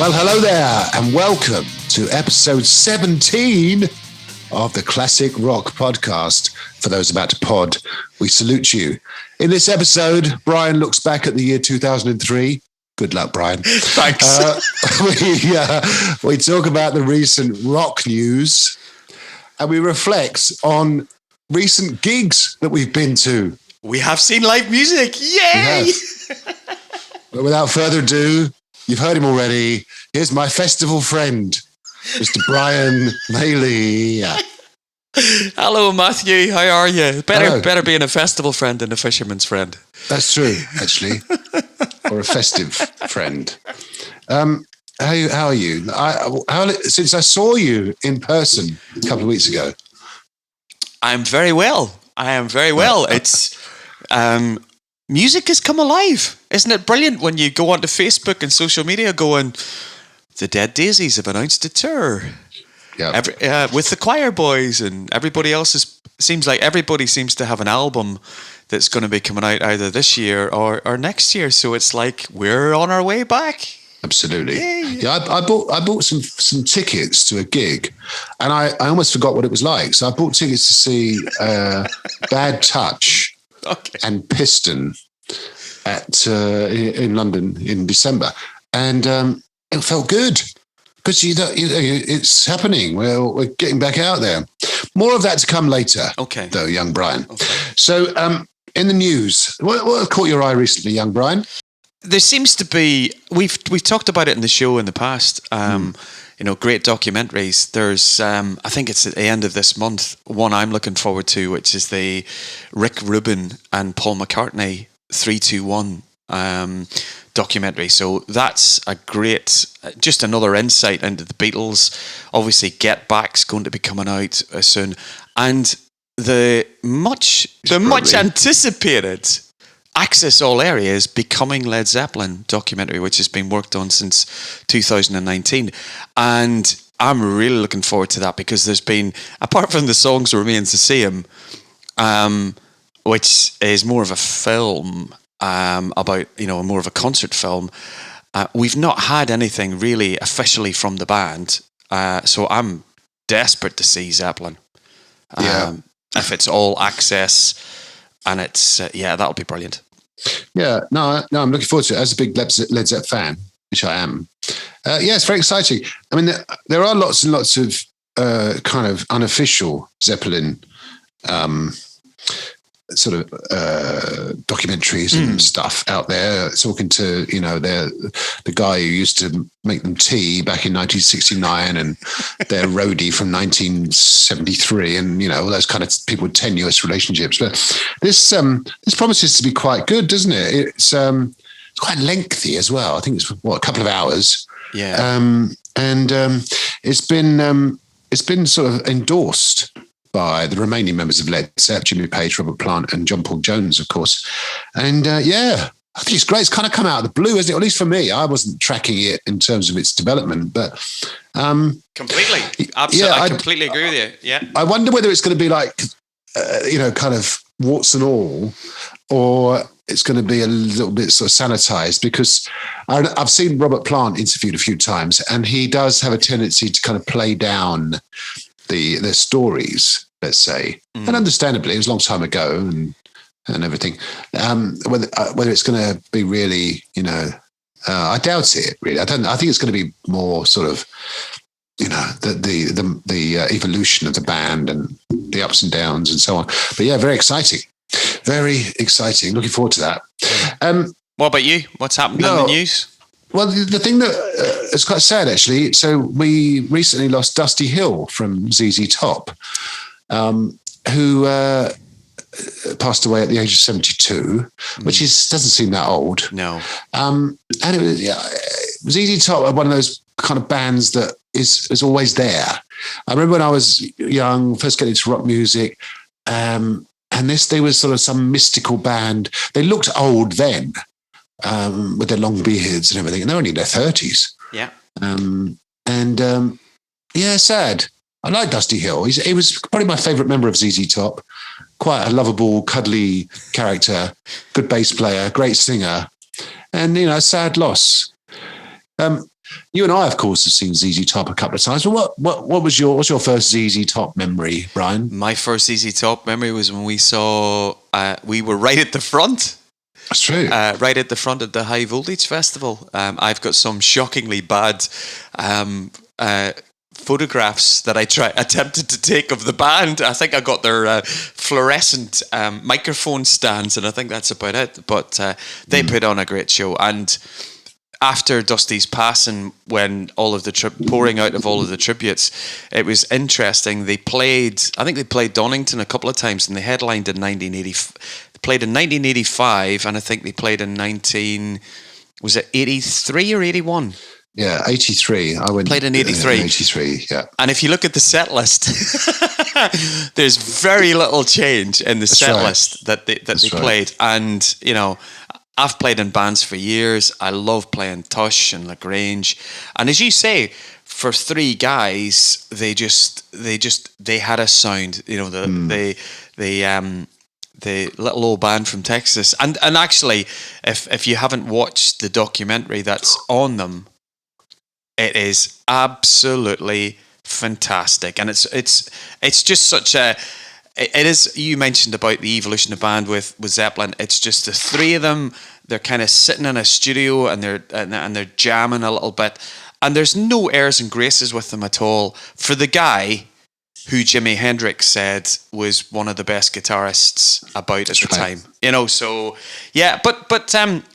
Well, hello there, and welcome to episode 17 of the Classic Rock Podcast. For those about to pod, we salute you. In this episode, Brian looks back at the year 2003. Good luck, Brian. Thanks. We talk about the recent rock news, and we reflect on recent gigs that we've been to. We have seen live music. Yay! But without further ado, you've heard him already. Here's my festival friend, Mr. Brian Maley. Hello, Matthew. How are you? Better being a festival friend than a fisherman's friend. That's true, actually. Or a festive friend. How are you? Since I saw you in person a couple of weeks ago. I'm very well. I am very well. It's music has come alive. Isn't it brilliant when you go onto Facebook and social media going, the Dead Daisies have announced a tour. Yeah. With the Choir Boys and everybody else seems like everybody seems to have an album that's going to be coming out either this year or next year. So it's like we're on our way back. Absolutely. Yeah, I bought some tickets to a gig, and I almost forgot what it was like. So I bought tickets to see Bad Touch and Piston in London in December, and it felt good. Because it's happening. We're getting back out there. More of that to come later. Okay. Though, young Brian. Okay. So, in the news, what caught your eye recently, young Brian? There seems to be. We've talked about it in the show in the past. Great documentaries. There's, I think it's at the end of this month, one I'm looking forward to, which is the Rick Rubin and Paul McCartney 3-2-1 documentary. So that's a great, just another insight into the Beatles. Obviously, Get Back's going to be coming out soon, and the much anticipated Access All Areas Becoming Led Zeppelin documentary, which has been worked on since 2019, and I'm really looking forward to that because there's been, apart from the Songs Remains the Same, which is more of a film. About more of a concert film. We've not had anything really officially from the band, so I'm desperate to see Zeppelin. If it's all access, and it's that'll be brilliant. Yeah, no, I'm looking forward to it. As a big Led Zeppelin fan, which I am, it's very exciting. I mean, there are lots and lots of kind of unofficial Zeppelin. Sort of documentaries and stuff out there, talking to the guy who used to make them tea back in 1969 and their roadie from 1973, and all those kind of people with tenuous relationships. But this promises to be quite good, doesn't it? It's quite lengthy as well. I think it's a couple of hours. Yeah, and it's been sort of endorsed by the remaining members of Led Zeppelin, Jimmy Page, Robert Plant, and John Paul Jones, of course. And I think it's great. It's kind of come out of the blue, isn't it? Or at least for me, I wasn't tracking it in terms of its development, but completely, absolutely, I completely agree with you. Yeah, I wonder whether it's going to be like, kind of warts and all, or it's going to be a little bit sort of sanitized, because I've seen Robert Plant interviewed a few times, and he does have a tendency to kind of play down the stories, let's say, and understandably, it was a long time ago and everything. Whether it's going to be really, I doubt it. Really, I think it's going to be more sort of, the evolution of the band and the ups and downs and so on. But yeah, very exciting. Very exciting. Looking forward to that. What about you? What's happened in the news? Well, the thing that is quite sad, actually. So we recently lost Dusty Hill from ZZ Top, who passed away at the age of 72, which doesn't seem that old. No. And it was, ZZ Top are one of those kind of bands that is always there. I remember when I was young, first getting into rock music, and they was sort of some mystical band. They looked old then. With their long beards and everything, and they're only in their 30s. Yeah. Sad. I like Dusty Hill. He was probably my favourite member of ZZ Top. Quite a lovable, cuddly character, good bass player, great singer, and sad loss. You and I, of course, have seen ZZ Top a couple of times. But what's your first ZZ Top memory, Brian? My first ZZ Top memory was when we saw, we were right at the front. That's true. Right at the front of the High Voltage Festival. I've got some shockingly bad photographs that I attempted to take of the band. I think I got their fluorescent microphone stands, and I think that's about it. But they put on a great show. And after Dusty's passing, when all of the pouring out of all of the tributes, it was interesting. I think they played Donington a couple of times, and they headlined in 1980. Played in 1985, and I think they played in 83 or 81? Yeah, 83. I went played in 83. 83, yeah. And if you look at the set list, there's very little change in the set list that they played. And, you know, I've played in bands for years. I love playing Tush and Lagrange. And as you say, for three guys, they had a sound. You know, the little old band from Texas. And actually, if you haven't watched the documentary that's on them, it is absolutely fantastic. And it's just such a... It is, you mentioned about the evolution of band with Zeppelin. It's just the three of them. They're kind of sitting in a studio and they're jamming a little bit. And there's no airs and graces with them at all. For the guy who Jimi Hendrix said was one of the best guitarists about at the time, you know. So yeah, but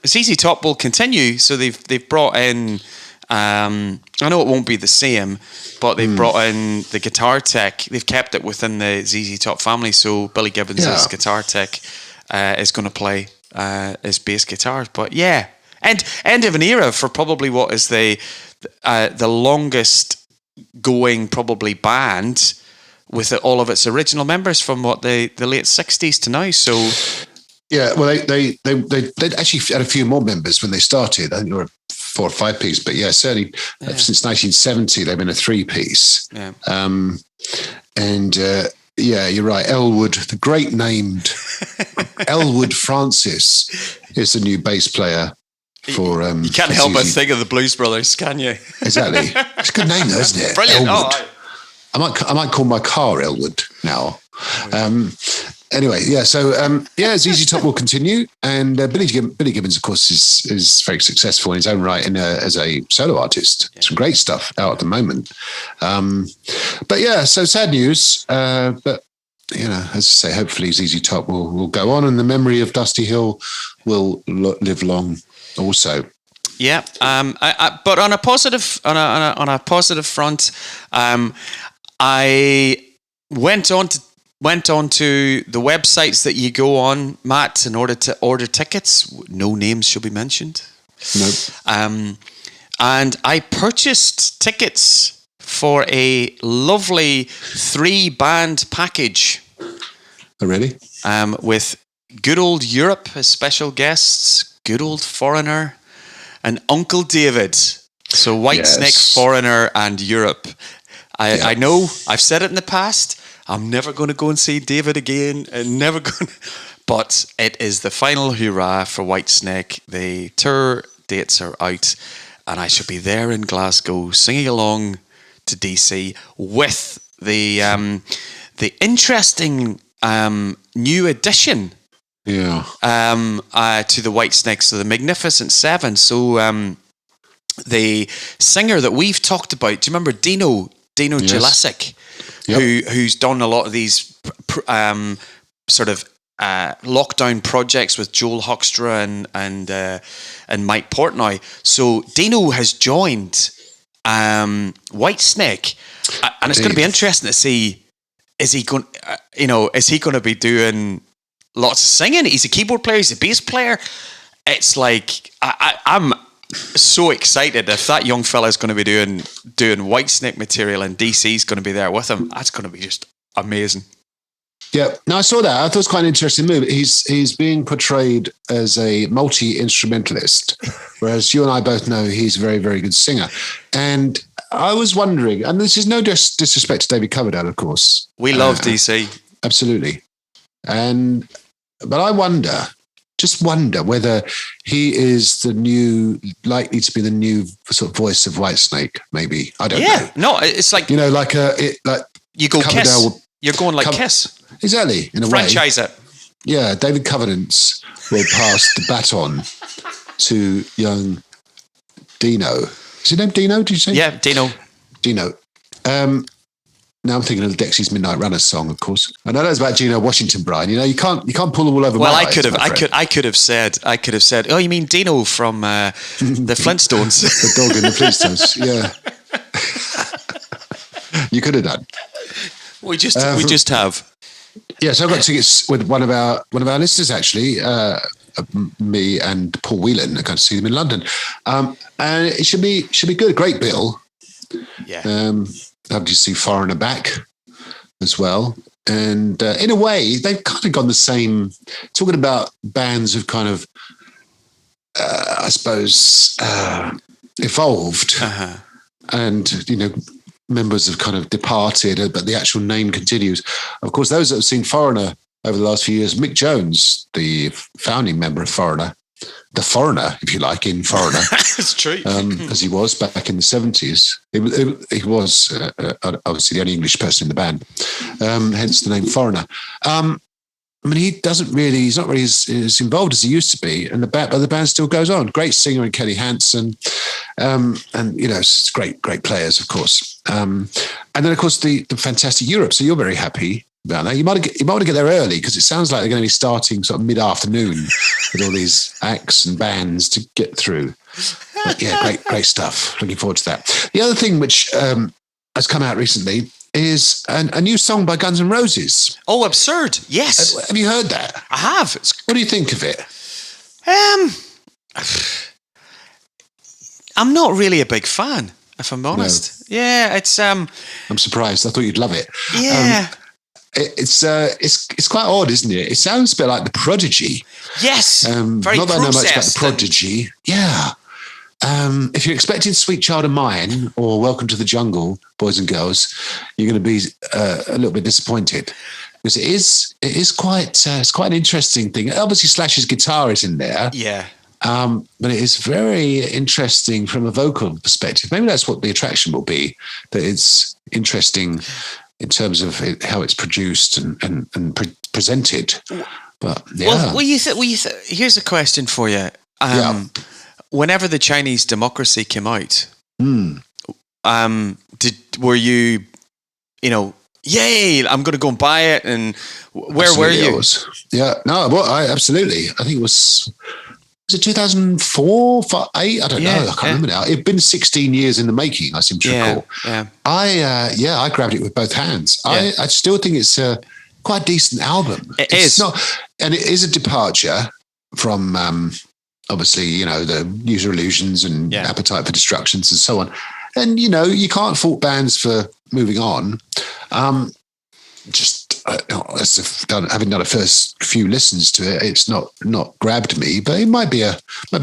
ZZ Top will continue. So they've brought in. I know it won't be the same, but they've brought in the guitar tech. They've kept it within the ZZ Top family. So Billy Gibbons' guitar tech is going to play his bass guitar. But yeah, end of an era for probably what is the longest going probably band with all of its original members from what the late 60s to now. So yeah, well they actually had a few more members when they started. I think they were 4 or 5 piece, but yeah, certainly since 1970 they've been a 3-piece. Yeah. Yeah, you're right. Elwood, the great named Elwood Francis, is the new bass player for. You can't help but think of the Blues Brothers, can you? Exactly. It's a good name, though, isn't it? Brilliant. Elwood. I might call my car Elwood now. Anyway, yeah. So ZZ Top will continue, and Billy Gibbons, of course, is very successful in his own right as a solo artist. Yeah. Some great stuff out at the moment. But yeah, so sad news. But you know, as I say, hopefully ZZ Top will go on, and the memory of Dusty Hill will live long. Also. Yeah. But on a positive on a positive front, I went on to the websites that you go on, Matt, in order to order tickets. No names shall be mentioned. No. And I purchased tickets for a lovely 3-band package. Oh, really? With good old Europe as special guests, good old Foreigner, and Uncle David. So Whitesnake, Foreigner, and Europe. I know I've said it in the past. I'm never going to go and see David again, and never going. But it is the final hurrah for Whitesnake. The tour dates are out, and I shall be there in Glasgow singing along to DC with the interesting new addition. Yeah. To the Whitesnake, so the Magnificent Seven. So the singer that we've talked about. Do you remember Dino Jurasic? Yep. Who's done a lot of these sort of lockdown projects with Joel Hoekstra and Mike Portnoy. So Dino has joined Whitesnake, and it's going to be interesting to see, is he going to be doing lots of singing? He's a keyboard player, he's a bass player. It's like I'm so excited if that young fella is going to be doing Whitesnake material and DC's going to be there with him. That's going to be just amazing. Yeah, no, I saw that. I thought it was quite an interesting move. He's being portrayed as a multi-instrumentalist, whereas you and I both know he's a very, very good singer. And I was wondering, and this is no disrespect to David Coverdale, of course. We love DC. Absolutely. But I wonder just wonder whether he is likely to be the new sort of voice of Whitesnake. Maybe, I don't know. No, it's like, like you go Coverdale Kiss. You're going like Kiss. Exactly, in a Franchise way. it. Yeah, David Covenants will pass the baton to young Dino. Is his name Dino? Did you say? Yeah, Dino. Now I'm thinking of the Dexys Midnight Runners song, of course. I know that's about Gino Washington, Brian. You can't pull the wool over my eyes. I could have said. Oh, you mean Dino from the Flintstones? The dog in the Flintstones. Yeah, you could have done. We just have. Yeah, so I got tickets with one of our listeners actually. Me and Paul Whelan. I got to see them in London, and it should be good. Great bill. Yeah. How did you see Foreigner back as well? And in a way, they've kind of gone the same. Talking about bands who've kind of, I suppose, evolved, and members have kind of departed, but the actual name continues. Of course, those that have seen Foreigner over the last few years, Mick Jones, the founding member of Foreigner, the foreigner, if you like, in Foreigner. It's true. As he was back in the 70s. He was obviously the only English person in the band, hence the name Foreigner. He's not really as involved as he used to be, and but the band still goes on. Great singer in Kelly Hansen, and it's great players, of course. And then, of course, the fantastic Europe. So you're very happy about that. You might want to get there early because it sounds like they're going to be starting sort of mid-afternoon with all these acts and bands to get through. But yeah, great stuff. Looking forward to that. The other thing which has come out recently is a new song by Guns N' Roses. Oh, absurd! Yes, have you heard that? I have. What do you think of it? I'm not really a big fan, if I'm honest. No. Yeah, it's. I'm surprised. I thought you'd love it. Yeah. It's quite odd, isn't it? It sounds a bit like The Prodigy. Yes. Very not that I know much about The Prodigy. Yeah. If you're expecting Sweet Child of Mine or Welcome to the Jungle, boys and girls, you're going to be a little bit disappointed because it is quite an interesting thing. Obviously, Slash's guitar is in there. Yeah. But it is very interesting from a vocal perspective. Maybe that's what the attraction will be, that it's interesting in terms of how it's produced and presented. But yeah. Well, here's a question for you. Whenever the Chinese Democracy came out, were you, yay, I'm going to go and buy it? And where absolutely were you? Absolutely. I think it was it 2004, 8? I don't know. I can't remember now. It'd been 16 years in the making, I seem to recall. Yeah. I grabbed it with both hands. Yeah. I still think it's a quite decent album. It's not, and it is a departure from obviously, the User Illusions and Appetite for Destructions and so on. And, you can't fault bands for moving on. Having done a first few listens to it, it's not grabbed me, but it might be a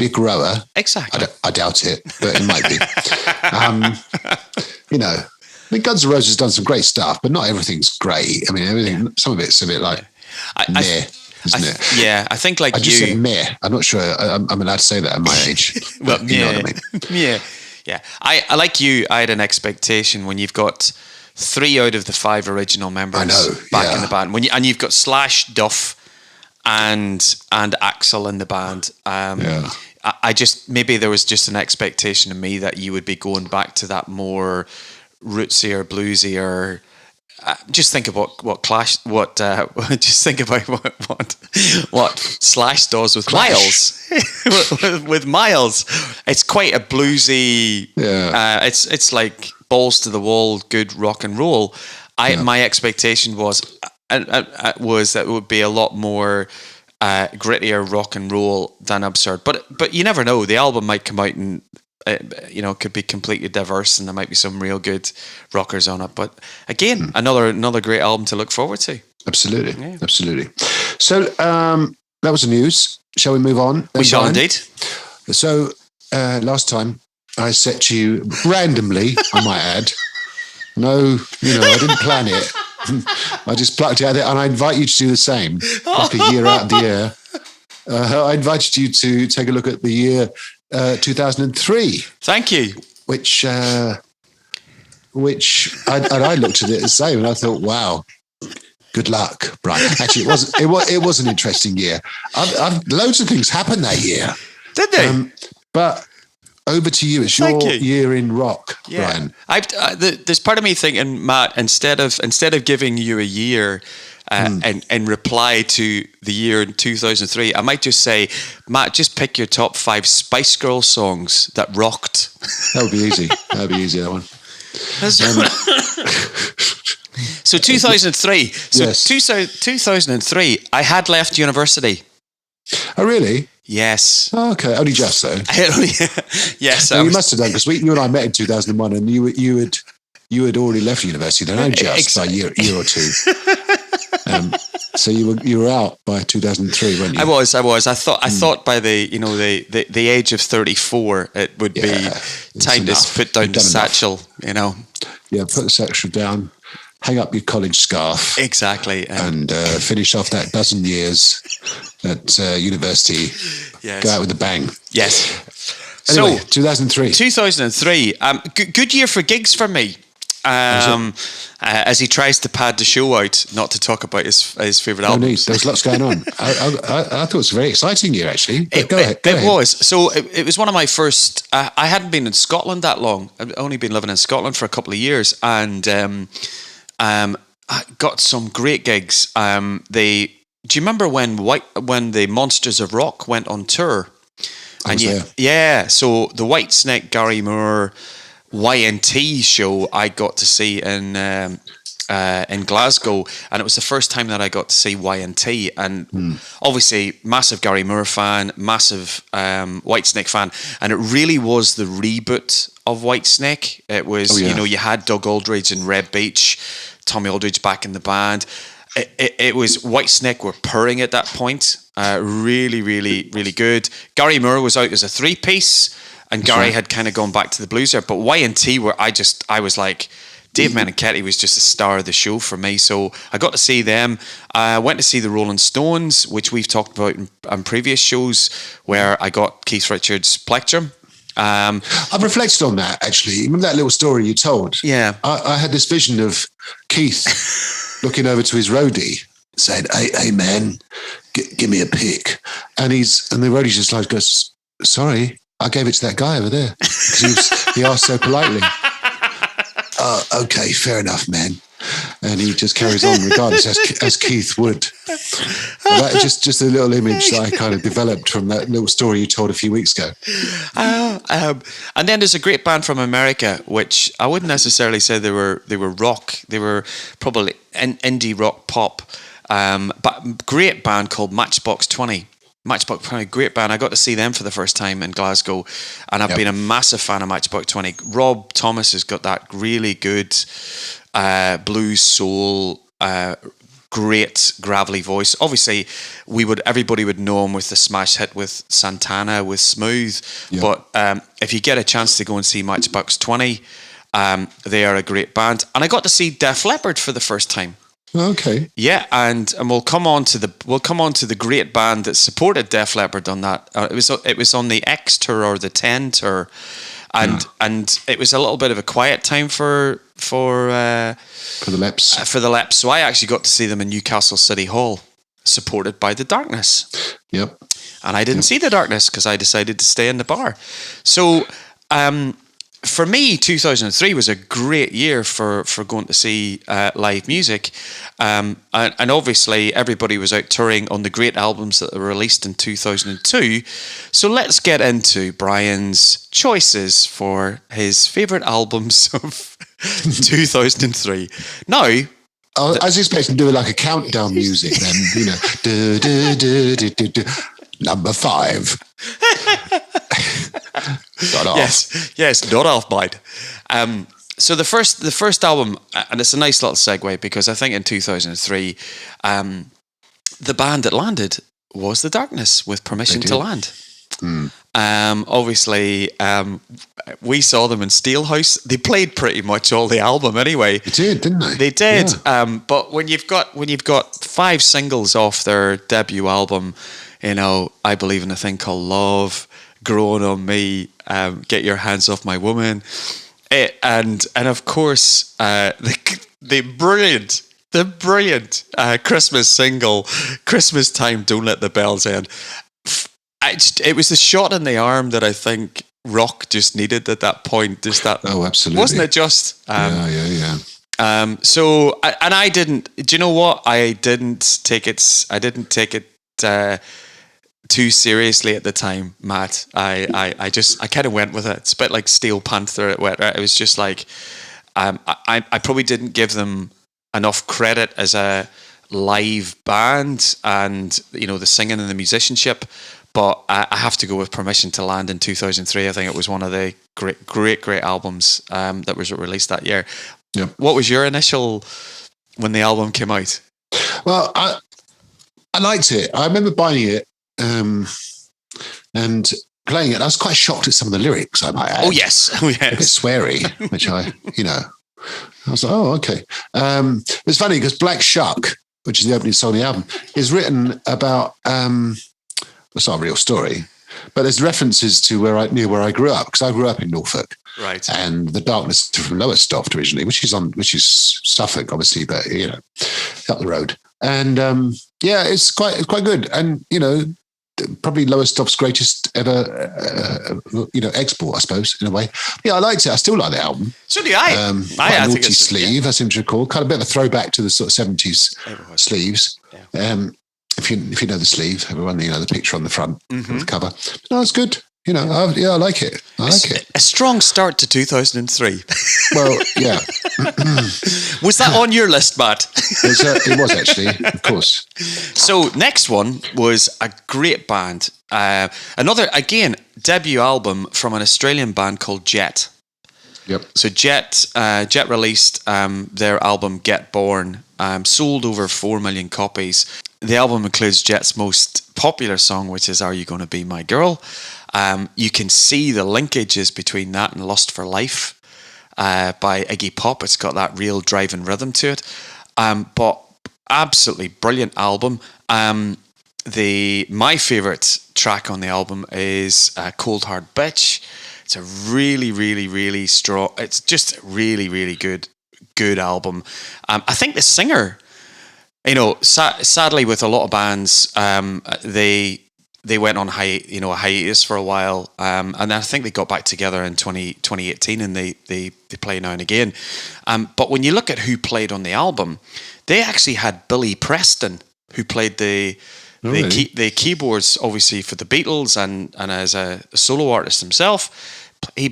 grower. Exactly. I doubt it, but it might be. Guns N' Roses has done some great stuff, but not everything's great. I mean, everything. Some of it's a bit like meh, isn't it? Yeah, I think I just said meh. I'm not sure I'm allowed to say that at my age. Well, you know what I mean? Yeah. I like you. I had an expectation when you've got 3 out of the 5 original members back in the band. And you've got Slash, Duff, and Axl in the band. I just, maybe there was just an expectation of me that you would be going back to that more rootsier, bluesier. Just think about just think about what Slash does with Miles. with Miles, it's quite a bluesy. Yeah. It's like balls to the wall, good rock and roll. My expectation was that it would be a lot more grittier rock and roll than Absurd. But you never know. The album might come out and could be completely diverse, and there might be some real good rockers on it. But again, another great album to look forward to. Absolutely, absolutely. So that was the news. Shall we move on? We shall indeed. So last time I said to you randomly, I might add, no, I didn't plan it. I just plucked it out there, and I invite you to do the same. Like a year out of the air. I invited you to take a look at the year 2003. Thank you. Which I looked at it the same, and I thought, wow, good luck, Brian. Actually, it was an interesting year. Loads of things happened that year. Did they? But over to you. It's your year in rock, Brian. There's part of me thinking, Matt, instead of giving you a year and reply to the year in 2003, I might just say, Matt, just pick your top 5 Spice Girl songs that rocked. That would be easy. That one. So 2003. So yes. 2003, I had left university. Oh, really? Yes. Oh, okay. Only just, though. Yes. You must have done, because you and I met in 2001, and you had already left university then, by a year or two. So you were out by 2003, weren't you? I was. I thought by the age of 34, it would be time to put down the satchel. Yeah, put the satchel down, hang up your college scarf, exactly, and finish off that dozen years at university. Yes. Go out with a bang. Yes. Anyway, so 2003. 2003. Good year for gigs for me. As he tries to pad the show out, not to talk about his favourite albums. No need. There's lots going on. I thought it was a very exciting year, actually. Go ahead. It was. So it was one of my first. I hadn't been in Scotland that long. I'd only been living in Scotland for a couple of years, and I got some great gigs. Do you remember when the Monsters of Rock went on tour? I was there. Yeah. So the Whitesnake, Gary Moore, YNT show I got to see in Glasgow, and it was the first time that I got to see YNT, and obviously massive Gary Moore fan, massive Whitesnake fan, and it really was the reboot of Whitesnake. It was, you had Doug Aldridge and Reb Beach, Tommy Aldridge back in the band. It was Whitesnake were purring at that point. Really, really, really good. Gary Moore was out as a 3-piece. And Gary had kind of gone back to the blues there. But YNT, I was like, Dave Meniketti was just a star of the show for me. So I got to see them. I went to see the Rolling Stones, which we've talked about in previous shows, where I got Keith Richards' Plectrum. I've reflected on that, actually. Remember that little story you told? Yeah. I had this vision of Keith looking over to his roadie, saying, hey man, give me a pick. And the roadie just like goes, sorry, I gave it to that guy over there. He asked so politely. Okay, fair enough, man. And he just carries on regardless, as Keith would. That just a little image that I kind of developed from that little story you told a few weeks ago. And then there's a great band from America, which I wouldn't necessarily say they were rock. They were probably indie rock pop, but great band called Matchbox 20. Matchbox 20, great band. I got to see them for the first time in Glasgow, and I've been a massive fan of Matchbox 20. Rob Thomas has got that really good blues soul, great gravelly voice. Obviously, everybody would know him with the smash hit with Santana, with Smooth. Yep. But if you get a chance to go and see Matchbox 20, they are a great band. And I got to see Def Leppard for the first time. Okay. Yeah, and we'll come on to the great band that supported Def Leppard on that. It was on the X tour or the 10 tour, and it was a little bit of a quiet time for the Leps. For the Leps. So I actually got to see them in Newcastle City Hall, supported by the Darkness. Yep. And I didn't see the Darkness because I decided to stay in the bar. So for me, 2003 was a great year for going to see live music. And obviously, everybody was out touring on the great albums that were released in 2002. So let's get into Brian's choices for his favourite albums of 2003. Now, I was expecting to do like a countdown music then, number 5. Yes, not off bite. So the first album, and it's a nice little segue because I think in 2003, the band that landed was The Darkness with Permission to Land. Obviously, we saw them in Steelhouse. They played pretty much all the album anyway. They did, didn't they? They did. Yeah. But when you've got 5 singles off their debut album, I Believe in a Thing Called Love, Growing on Me, Get Your Hands Off My Woman, and of course the brilliant Christmas single, Christmas Time, Don't Let the Bells End. It was the shot in the arm that I think rock just needed at that point. Just that. Oh, absolutely. Wasn't it just? Yeah. So, and I didn't. Do you know what? I didn't take it. Too seriously at the time, Matt. I kind of went with it. It's a bit like Steel Panther. It was just like, I probably didn't give them enough credit as a live band and the singing and the musicianship. But I have to go with Permission to Land in 2003. I think it was one of the great albums that was released that year. Yep. What was your initial when the album came out? Well, I liked it. I remember buying it and playing it. I was quite shocked at some of the lyrics, I might add. Oh, yes. A bit sweary, which I was like, oh, okay. It's funny because Black Shuck, which is the opening song of the album, is written about... it's not a real story, but there's references to where I grew up, because I grew up in Norfolk, right? And the Darkness from Lowestoft originally, which is Suffolk, obviously, but up the road. And it's quite good, and probably Lowestoft's greatest ever export, I suppose, in a way. Yeah, I liked it. I still like the album. So do I. I think it's sleeve. I seem to recall, kind of a bit of a throwback to the sort of 70s sleeves. Yeah. If you know the sleeve, everyone, the picture on the front of the cover. No, it's good. I like it. I like it. A strong start to 2003. Well, yeah. Was that on your list, Matt? It was actually, of course. So next one was a great band. Another, again, debut album from an Australian band called Jet. Yep. So Jet released their album Get Born, sold over 4 million copies. The album includes Jet's most popular song, which is Are You Gonna Be My Girl? You can see the linkages between that and Lust for Life by Iggy Pop. It's got that real drive and rhythm to it. But absolutely brilliant album. My favourite track on the album is Cold Hard Bitch. It's a really, really, really strong... It's just a really, really good album. I think the singer... sadly, with a lot of bands, they went on a hiatus for a while, and I think they got back together in 2018, and they play now and again. But when you look at who played on the album, they actually had Billy Preston, who played the keyboards, obviously, for the Beatles, and as a solo artist himself.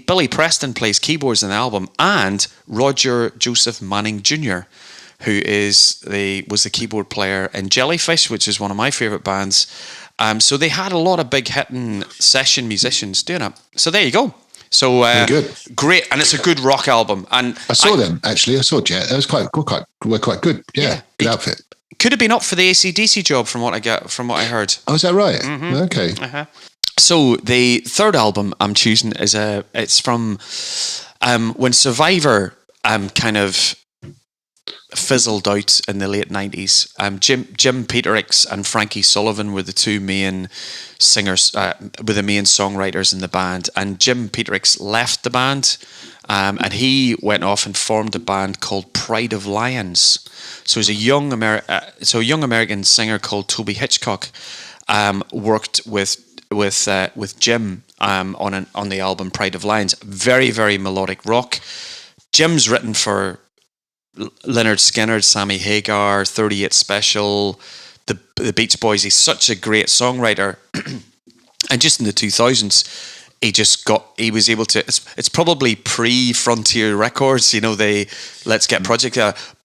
Billy Preston plays keyboards in the album, and Roger Joseph Manning Jr., who was the keyboard player in Jellyfish, which is one of my favourite bands. So they had a lot of big hitting session musicians doing it. So there you go. So good. Great, and it's a good rock album. And I saw them actually. I saw Jet. It was quite good. Yeah, good outfit. Could have been up for the AC/DC job from what I heard. Oh, is that right? Mm-hmm. Okay. Uh-huh. So the third album I'm choosing it's from when Survivor kind of fizzled out in the late 90s. Jim Peterix and Frankie Sullivan were the two main singers, were the main songwriters in the band, and Jim Peterix left the band, and he went off and formed a band called Pride of Lions. So as a young American singer called Toby Hitchcock worked with Jim on the album Pride of Lions. Very, very melodic rock. Jim's written for Lynyrd Skynyrd, Sammy Hagar, 38 Special, the Beach Boys. He's such a great songwriter. And just in the 2000s, he was able to, it's probably pre-Frontier Records, they Let's Get Project,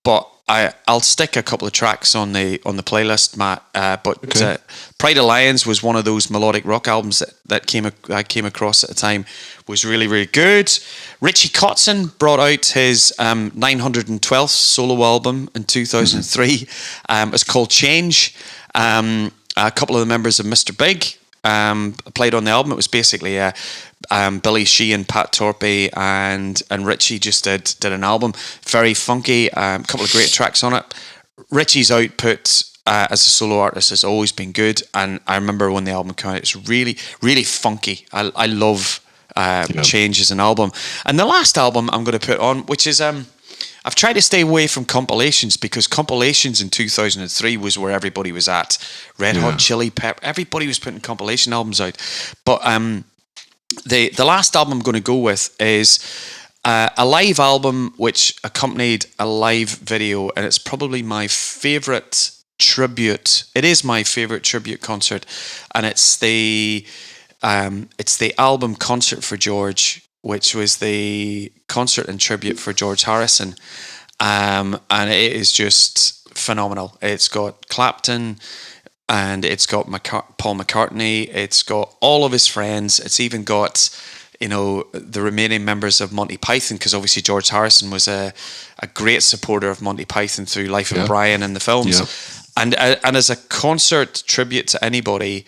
but I'll stick a couple of tracks on the playlist, Matt. But Pride of Lions was one of those melodic rock albums that I came across at the time. Was really, really good. Richie Kotzen brought out his 912th solo album in 2003. It's called Change. A couple of the members of Mr. Big played on the album. It was basically Billy Sheehan, Pat Torpey, and Richie just did an album. Very funky, a couple of great tracks on it. Richie's output as a solo artist has always been good, and I remember when the album came out, it's really, really funky. I love Change as an album. And the last album I'm going to put on, which is I've tried to stay away from compilations, because compilations in 2003 was where everybody was at. Red Hot Chili Pepper, everybody was putting compilation albums out. But the last album I'm going to go with is a live album which accompanied a live video, and it's probably my favourite tribute. It is my favourite tribute concert, and it's the album Concert for George, which was the concert and tribute for George Harrison, and it is just phenomenal. It's got Clapton, and it's got Paul McCartney. It's got all of his friends. It's even got, the remaining members of Monty Python, because obviously George Harrison was a great supporter of Monty Python through Life of Brian and the films. And as a concert tribute to anybody,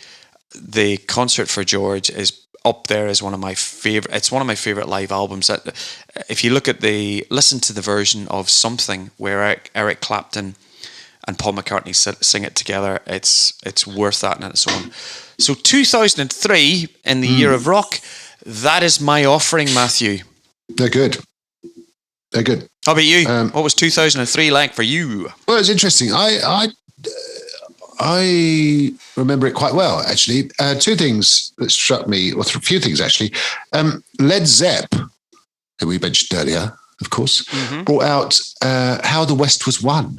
the Concert for George is up there as one of my favorite. It's one of my favorite live albums. That if you listen to the version of Something where Eric Clapton and Paul McCartney sing it together, it's worth that on its own. So 2003, in the year of rock, that is my offering, Matthew. They're good. They're good. How about you? What was 2003 like for you? Well, it's interesting. I remember it quite well, actually. Two things that struck me, or a few things, actually. Led Zepp, who we mentioned earlier, of course, brought out How the West Was Won,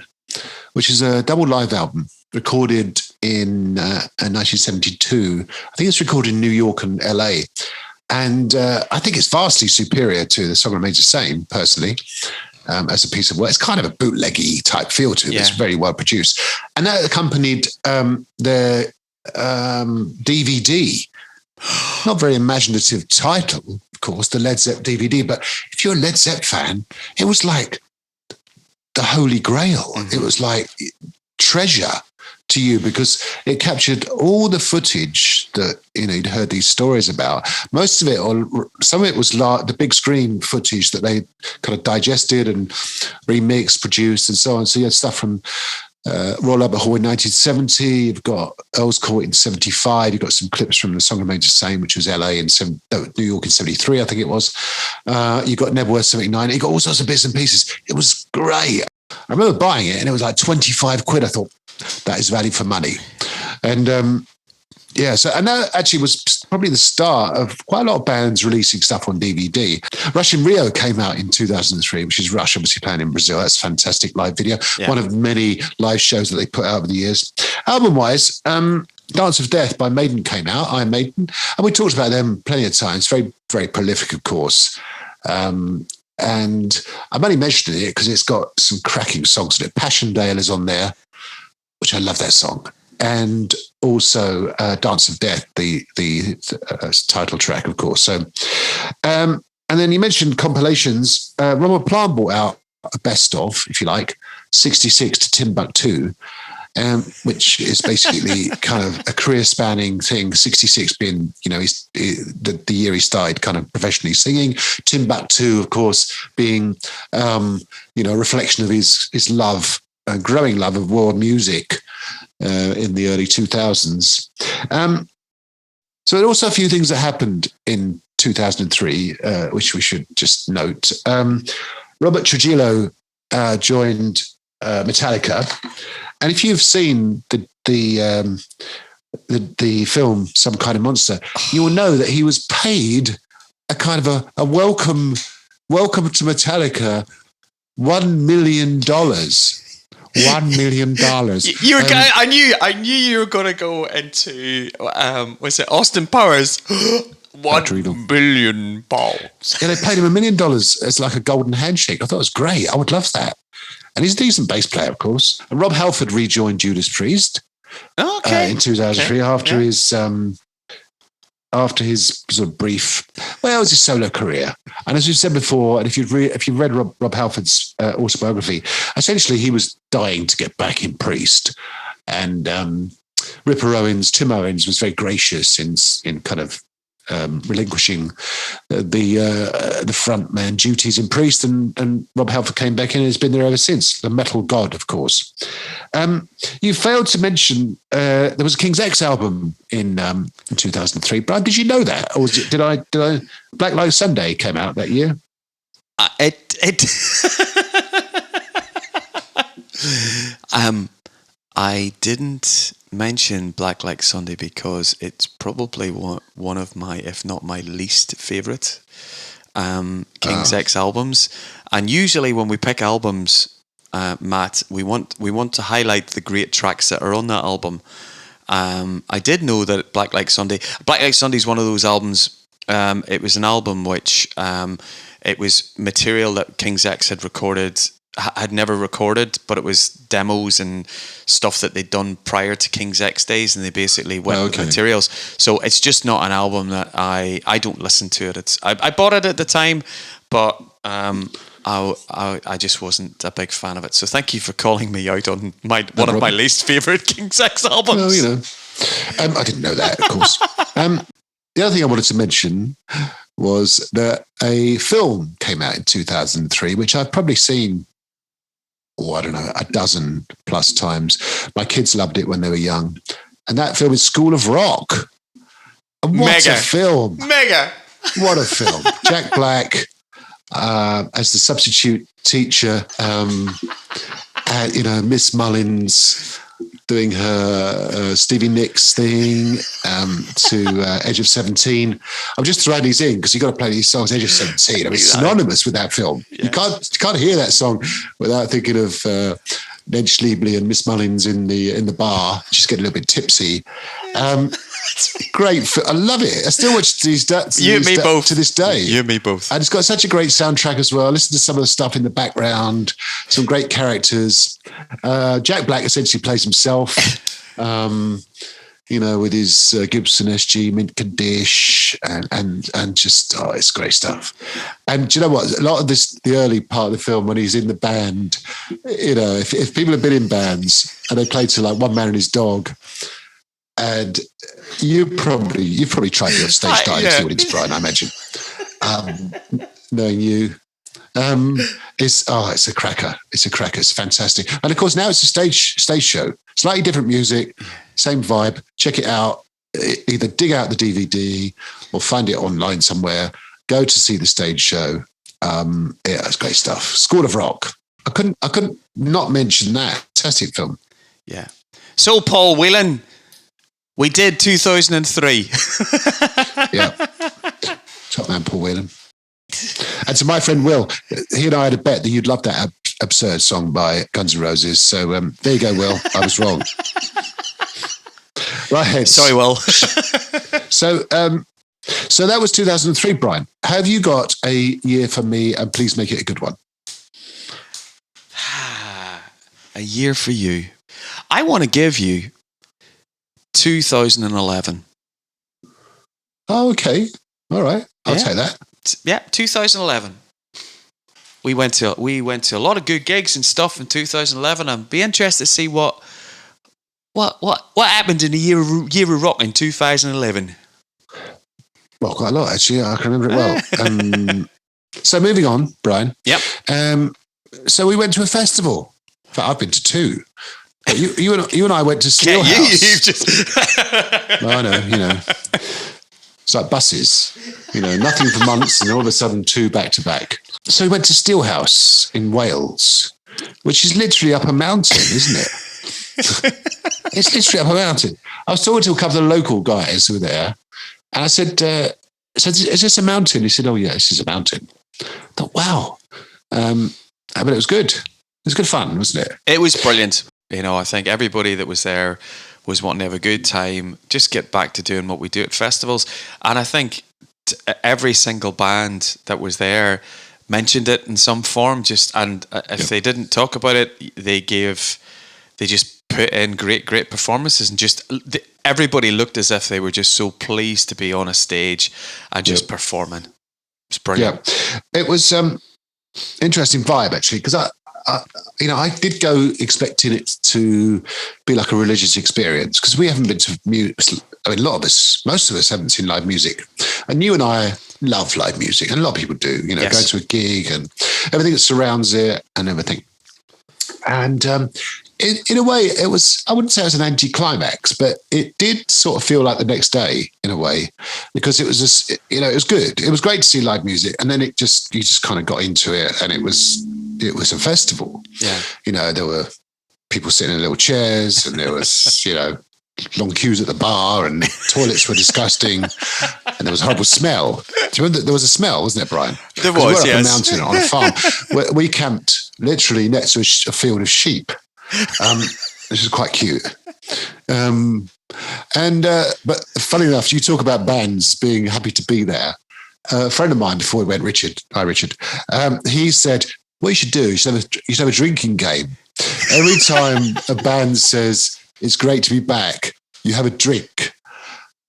which is a double live album recorded in 1972. I think it's recorded in New York and LA. And I think it's vastly superior to The Song Remains the Same, personally. As a piece of work. It's kind of a bootleggy type feel to it. It's very well produced. And that accompanied their DVD. Not very imaginative title, of course, the Led Zepp DVD. But if you're a Led Zepp fan, it was like the Holy Grail. It was like treasure to you, because it captured all the footage that you'd heard these stories about. Most of it, or some of it, was the big screen footage that they kind of digested and remixed, produced, and so on. So you had stuff from Royal Albert Hall in 1970. You've got Earl's Court in 75. You've got some clips from The Song Remains the Same, which was LA in New York in 73, I think it was. You got Nebworth 79. You got all sorts of bits and pieces. It was great. I remember buying it, and it was like 25 quid. I thought, that is value for money. And and that actually was probably the start of quite a lot of bands releasing stuff on DVD. Rush in Rio came out in 2003, which is Rush obviously playing in Brazil. That's a fantastic live video. One of many live shows that they put out over the years. Album-wise, Dance of Death by Maiden came out, Iron Maiden, and we talked about them plenty of times. Very, very prolific, of course. And I'm only mentioning it because it's got some cracking songs in it. Passchendaele is on there, which I love that song. And also Dance of Death, the title track, of course. So, and then you mentioned compilations. Robert Plant brought out a best of, if you like, 66 to Timbuktu, which is basically kind of a career-spanning thing. 66 being, the year he started kind of professionally singing. Timbuktu, of course, being, a reflection of his love, growing love of world music in the early 2000s. So there are also a few things that happened in 2003, which we should just note. Robert Trujillo joined Metallica, and if you've seen the film Some Kind of Monster, you will know that he was paid a kind of a welcome to Metallica $1 million. $1 million. I knew you were going to go into was it Austin Powers? £1 billion. Yeah, they paid him $1 million as like a golden handshake. I thought it was great. I would love that. And he's a decent bass player, of course. And Rob Halford rejoined Judas Priest in 2003 after his sort of brief, it was his solo career. And as we've said before, and if you've read Rob Halford's autobiography, essentially he was dying to get back in Priest. And Ripper Owens, Tim Owens was very gracious in kind of relinquishing the frontman duties in Priest, and Rob Halford came back in and has been there ever since. The metal god, of course. You failed to mention there was a King's X album in 2003. Brian, did you know that, or did I? Black Lives Sunday came out that year. I didn't mention Black Light Sunday because it's probably one of my, if not my least favourite King's X albums. And usually when we pick albums, Matt, we want to highlight the great tracks that are on that album. I did know that Black Light Sunday is one of those albums. It was an album which it was material that King's X had never recorded, but it was demos and stuff that they'd done prior to King's X days, and they basically went with materials. So it's just not an album that I don't listen to it. I bought it at the time, but I just wasn't a big fan of it. So thank you for calling me out on one of my least favourite King's X albums. Well, I didn't know that, of course. The other thing I wanted to mention was that a film came out in 2003, which I've probably seen, I don't know, a dozen plus times. My kids loved it when they were young. And that film is School of Rock. And what a film. Mega. What a film. Jack Black as the substitute teacher, Miss Mullins doing her Stevie Nicks thing to Edge of 17. I'm just throwing these in because you've got to play these songs. Edge of 17. I mean, it's synonymous with that film. Yeah. You can't hear that song without thinking of Ned Schliebly and Miss Mullins in the bar, just get a little bit tipsy. Great. I love it. I still watch these both to this day. You and me both. And it's got such a great soundtrack as well. Listen to some of the stuff in the background. Some great characters. Jack Black essentially plays himself. With his Gibson SG Mint Condish and just it's great stuff. And do you know what? A lot of the early part of the film when he's in the band, if people have been in bands and they play to like One Man and His Dog, and you've probably tried your stage dive audience, Brian, I imagine. Knowing you. It's a cracker. It's a cracker. It's fantastic. And of course now it's a stage show. Slightly different music, same vibe. Check it out. Either dig out the DVD or find it online somewhere. Go to see the stage show. It's great stuff. School of Rock. I couldn't not mention that. Fantastic film. Yeah. So Paul Whelan, we did 2003. Yeah. Top man, Paul Whelan. And to my friend Will, he and I had a bet that you'd love that absurd song by Guns N' Roses. So there you go, Will. I was wrong. Right. Sorry, Will. So that was 2003, Brian. Have you got a year for me, and please make it a good one? A year for you. I want to give you 2011. Oh, okay. All right. I'll take that. Yeah, 2011. We went to a lot of good gigs and stuff in 2011. I'd be interested to see what happened in the year of rock in 2011. Well, quite a lot actually. I can remember it well. So moving on, Brian. Yep. So we went to a festival. In fact, I've been to two. You and I went to Steelhouse. You've just. I know. It's like buses, nothing for months, and all of a sudden two back to back. So we went to Steelhouse in Wales, which is literally up a mountain, isn't it? It's literally up a mountain. I was talking to a couple of local guys who were there, and I said, is this a mountain? He said, oh yeah, this is a mountain. I thought, wow. But it was good. It was good fun, wasn't it? It was brilliant. I think everybody that was there was wanting to have a good time, just get back to doing what we do at festivals. And I think every single band that was there mentioned it in some form. If they didn't talk about it, they just put in great performances, and everybody looked as if they were just so pleased to be on a stage and just performing. It's brilliant. Yeah, it was interesting vibe actually, because I did go expecting it to be like a religious experience because we haven't been to music. I mean, most of us haven't seen live music, and you and I love live music, and a lot of people do. Yes. Going to a gig and everything that surrounds it and everything. And in a way, it was, I wouldn't say it was an anticlimax, but it did sort of feel like the next day in a way, because it was just, it was good. It was great to see live music. And then you just kind of got into it, and it was a festival. Yeah. There were people sitting in little chairs, and there was, long queues at the bar, and toilets were disgusting, and there was a horrible smell. Do you remember there was a smell, wasn't there, Brian? There was, we were yes. up a mountain on a farm. We camped literally next to a field of sheep, which is quite cute. But funny enough, you talk about bands being happy to be there. A friend of mine before we went, Richard, he said, what you should do, you should have a drinking game. Every time a band says, it's great to be back, you have a drink.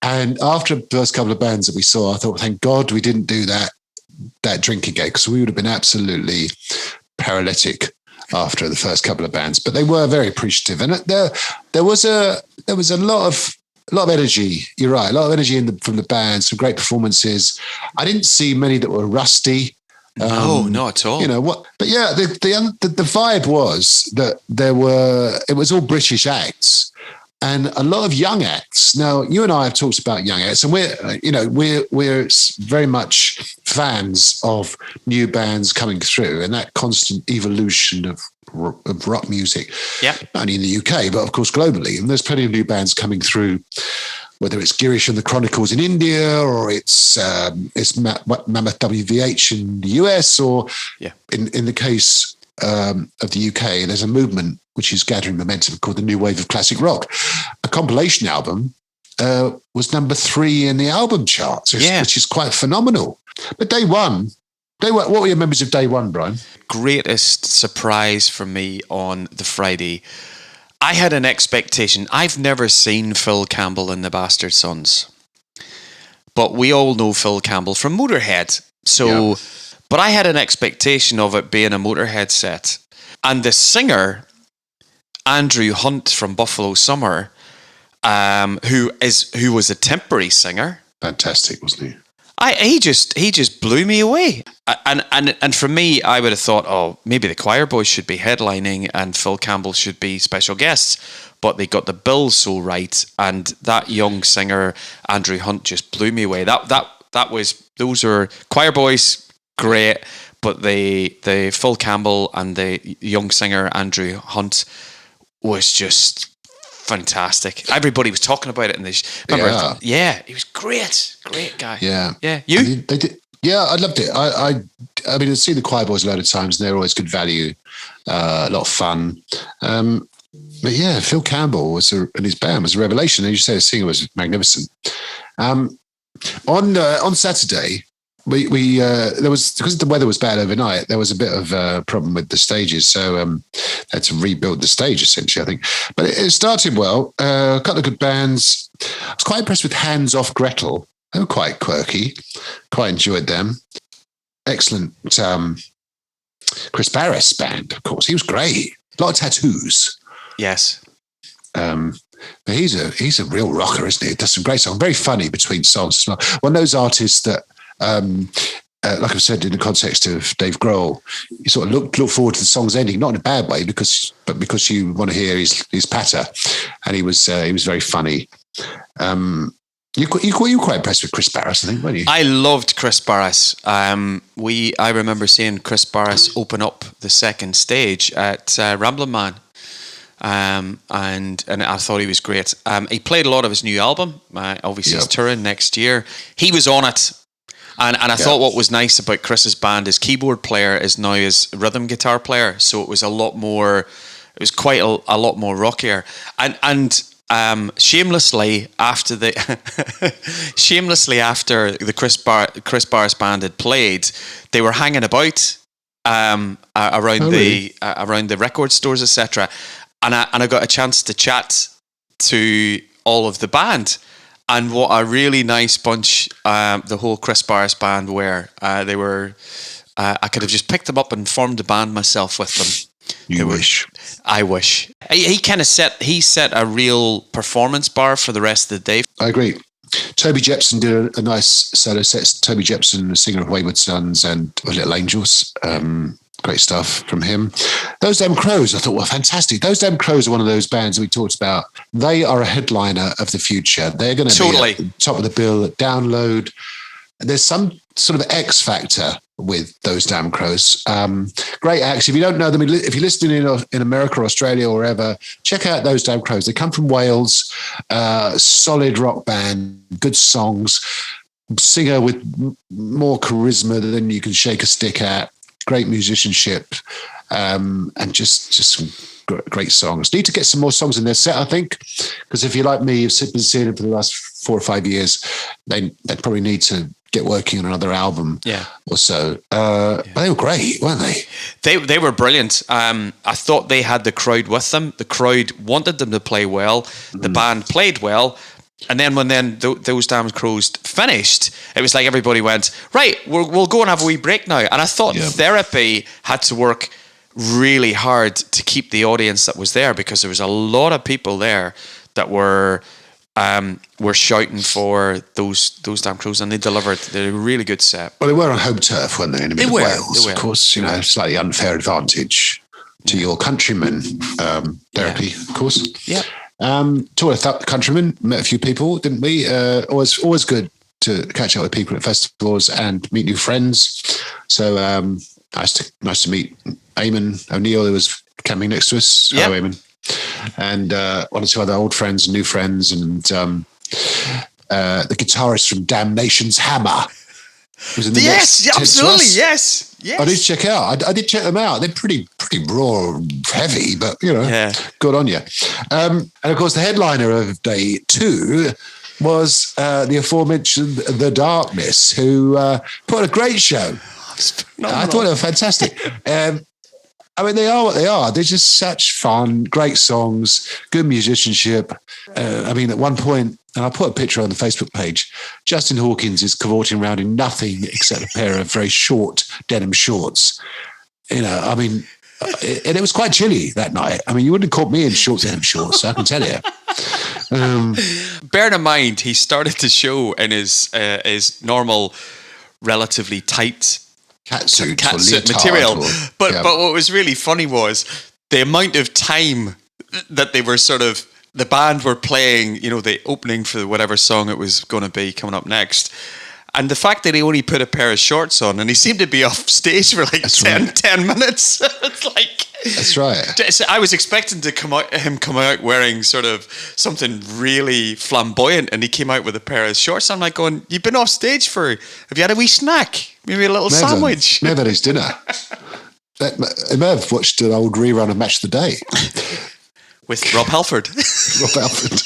And after the first couple of bands that we saw, I thought, thank God we didn't do that drinking game, because we would have been absolutely paralytic after the first couple of bands. But they were very appreciative, and there was a lot of energy. You're right, a lot of energy from the band. Some great performances. I didn't see many that were rusty. No, not at all. But yeah, the vibe was that it was all British acts and a lot of young acts. Now, you and I have talked about young acts, and we're very much fans of new bands coming through and that constant evolution of rock music. Yeah, not only in the UK, but of course globally. And there's plenty of new bands coming through, whether it's Girish and the Chronicles in India, or it's Mammoth WVH in the US, or in the case of the UK, there's a movement which is gathering momentum called the New Wave of Classic Rock. A compilation album was number 3 in the album charts, which is quite phenomenal. But day one, what were your memories of day one, Brian? Greatest surprise for me on the Friday. I had an expectation. I've never seen Phil Campbell and the Bastard Sons, but we all know Phil Campbell from Motorhead. So, but I had an expectation of it being a Motorhead set, and the singer, Andrew Hunt from Buffalo Summer, who was a temporary singer, fantastic, wasn't he? He just blew me away. And for me, I would have thought, oh, maybe the Choir Boys should be headlining and Phil Campbell should be special guests. But they got the bills so right, and that young singer Andrew Hunt just blew me away. Those are Choir Boys, great, but the Phil Campbell and the young singer Andrew Hunt was just fantastic. Everybody was talking about it in this. Remember? Yeah, he was great guy. Yeah. You? I mean, they did. Yeah, I loved it. I mean, I've seen the Choir Boys a load of times, and they're always good value, a lot of fun. But yeah, Phil Campbell and his band was a revelation. And you say the singer was magnificent. On Saturday, we there was, because the weather was bad overnight, there was a bit of a problem with the stages, so had to rebuild the stage essentially, I think. But it started well. A couple of good bands. I was quite impressed with Hands Off Gretel. They were quite quirky. Quite enjoyed them. Excellent. Chris Barris band, of course. He was great. A lot of tattoos. Yes. But he's a real rocker, isn't he? Does some great songs. Very funny between songs as well. One of those artists that, like I've said, in the context of Dave Grohl, you sort of look forward to the song's ending, not in a bad way, but because you want to hear his patter. And he was very funny. You were quite impressed with Chris Barris, I think, weren't you? I loved Chris Barris. I remember seeing Chris Barris open up the second stage at Ramblin' Man. And I thought he was great. He played a lot of his new album. Obviously, he's touring next year. He was on it. And I thought what was nice about Chris's band, his keyboard player is now his rhythm guitar player. So it was a lot more, it was quite a lot more rockier. And shamelessly after the Chris Barris band had played, they were hanging about around the record stores, etc. And I got a chance to chat to all of the band, and what a really nice bunch the whole Chris Barris band were. They were. I could have just picked them up and formed a band myself with them. You wish. I wish. He kind of set a real performance bar for the rest of the day. I agree. Toby Jepson did a nice solo set. Toby Jepson, the singer of Wayward Sons and Little Angels. Great stuff from him. Those Damn Crows, I thought, were fantastic. Those Damn Crows are one of those bands we talked about. They are a headliner of the future. They're going to be at the top of the bill at Download. There's some sort of X factor with Those Damn Crows. Great acts. If you don't know them, if you're listening in America or Australia or wherever, check out Those Damn Crows. They come from Wales. Solid rock band, good songs. Singer with more charisma than you can shake a stick at. Great musicianship, and just some great songs. Need to get some more songs in their set, I think, because if you're like me, you've been seeing them for the last 4 or 5 years, they probably need to get working on another album or so. But they were great, weren't they? They were brilliant. I thought they had the crowd with them. The crowd wanted them to play well. The band played well. And then when Those Damn Crows finished, it was like everybody went, right, we'll go and have a wee break now. And I thought Therapy had to work really hard to keep the audience that was there, because there was a lot of people there that were shouting for those Damn Crows, and they delivered. They're a really good set. Well, they were on home turf, weren't they? In the middle of Wales, of course. You know, slightly unfair advantage to your countrymen. Therapy, of course. Yeah. Toured with Countrymen, met a few people, didn't we? Always good to catch up with people at festivals and meet new friends. So nice to meet Eamon O'Neill, who was camping next to us. Yep. Hello, Eamon. And one or two other old friends and new friends, and the guitarist from Damnation's Hammer was in the yes, absolutely, yes. I did check out. I did check them out. They're pretty raw, heavy, but good on you. And of course, the headliner of day 2 was the aforementioned The Darkness, who put on a great show. I thought they were fantastic. I mean, they are what they are. They're just such fun, great songs, good musicianship. I mean, at one point, and I put a picture on the Facebook page, Justin Hawkins is cavorting around in nothing except a pair of very short denim shorts. You know, I mean, and it was quite chilly that night. I mean, you wouldn't have caught me in short denim shorts, I can tell you. Bear in mind, he started the show in his normal, relatively tight catsuit material. But what was really funny was the amount of time that they were the band were playing, you know, the opening for whatever song it was going to be coming up next. And the fact that he only put a pair of shorts on and he seemed to be off stage for like 10 minutes. It's like... That's right. I was expecting to come out wearing sort of something really flamboyant, and he came out with a pair of shorts. I'm like going, you've been off stage have you had a wee snack? Maybe a little sandwich? Never had his dinner. He may have watched an old rerun of Match of the Day. With Rob Halford. Rob Halford.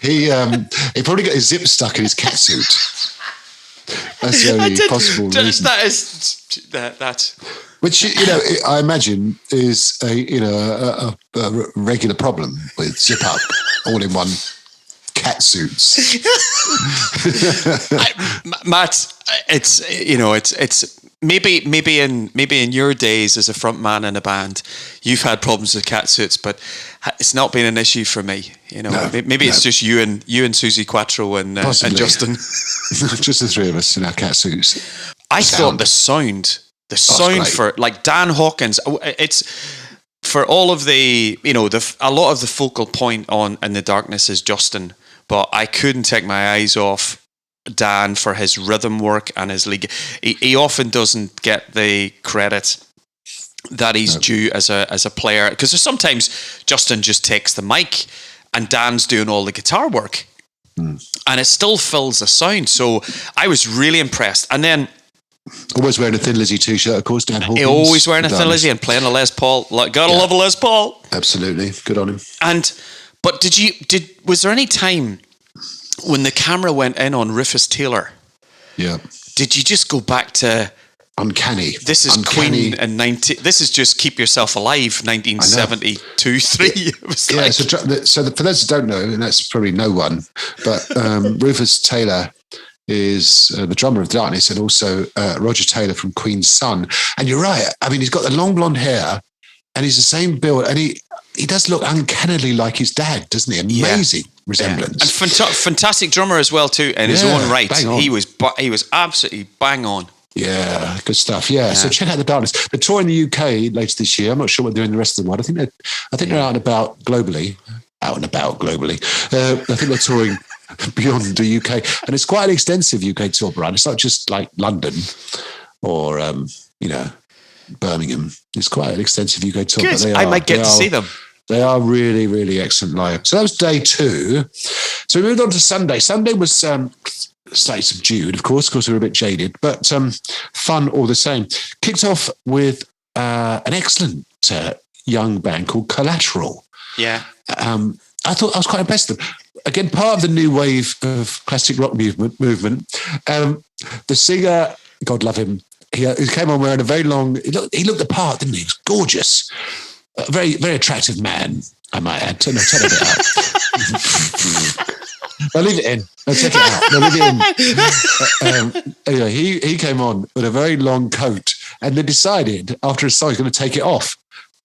He probably got his zip stuck in his catsuit. That's the only possible reason. That. Which, you know, I imagine is a regular problem with zip up all in one catsuits. Matt, it's maybe in your days as a front man in a band, you've had problems with catsuits, but it's not been an issue for me. You know, maybe it's just you and Susie Quattro and Justin. Just the three of us in our catsuits. I thought the sound for like Dan Hawkins, it's for all of the, you know, a lot of the focal point in The Darkness is Justin, but I couldn't take my eyes off Dan for his rhythm work and his league. He often doesn't get the credit that he's due as a player, because sometimes Justin just takes the mic and Dan's doing all the guitar work, and it still fills the sound. So I was really impressed. And then always wearing a Thin Lizzy t-shirt, of course. Dan Hawkins. Always wearing a Thin Lizzy and playing a Les Paul. Gotta love a Les Paul. Absolutely, good on him. But was there any time when the camera went in on Rufus Taylor? Yeah. Did you just go back to uncanny? This is uncanny. Queen and this is just Keep Yourself Alive, 1972-3. It was so for those who don't know, and that's probably no one, but Rufus Taylor is the drummer of Darkness, and also Roger Taylor from Queen's Son. And you're right. I mean, he's got the long blonde hair, and he's the same build, and he does look uncannily like his dad, doesn't he? Amazing resemblance. And fantastic drummer as well too. In his own right, he was absolutely bang on. Yeah, good stuff. Yeah, so check out the Darkness. They're touring the UK later this year. I'm not sure what they're doing the rest of the world. I think they're out and about globally. I think they're touring beyond the UK, and it's quite an extensive UK tour, Brian. It's not just like London or Birmingham. It's quite an extensive UK tour. Good. But I might get to see them. They are really, really excellent live. So that was day 2. So we moved on to Sunday. Sunday was slightly subdued, of course, because we were a bit jaded, but fun all the same. Kicked off with an excellent young band called Collateral. Yeah. I thought I was quite impressed with them. Again, part of the new wave of classic rock movement. The singer, God love him, he came on wearing a very long. He looked the part, didn't he? He was gorgeous, a very, very attractive man, I might add. Turn it out. I'll leave it in. I'll check it out. I'll leave it in. Anyway, he came on with a very long coat, and then decided after a song he's going to take it off.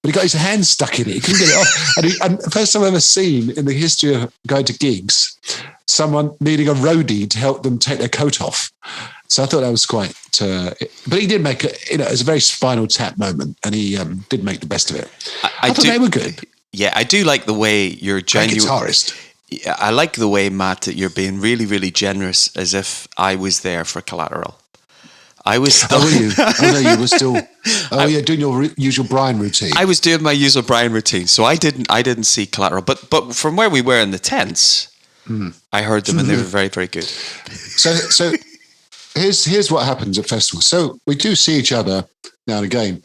But he got his hand stuck in it. He couldn't get it off. And first time I've ever seen in the history of going to gigs, someone needing a roadie to help them take their coat off. So I thought that was quite... but he did make it, it was a very Spinal Tap moment, and he did make the best of it. I thought they were good. Yeah, I do like the way you're genuine. Guitarist. Yeah, I like the way, Matt, that you're being really, really generous, as if I was there for Collateral. I was still... Oh, were you? Oh, no, you were still... Oh, yeah, doing your usual Brian routine. I was doing my usual Brian routine, so I didn't see Collateral. But from where we were in the tents, I heard them, and they were very, very good. So here's what happens at festivals. So we do see each other now and again,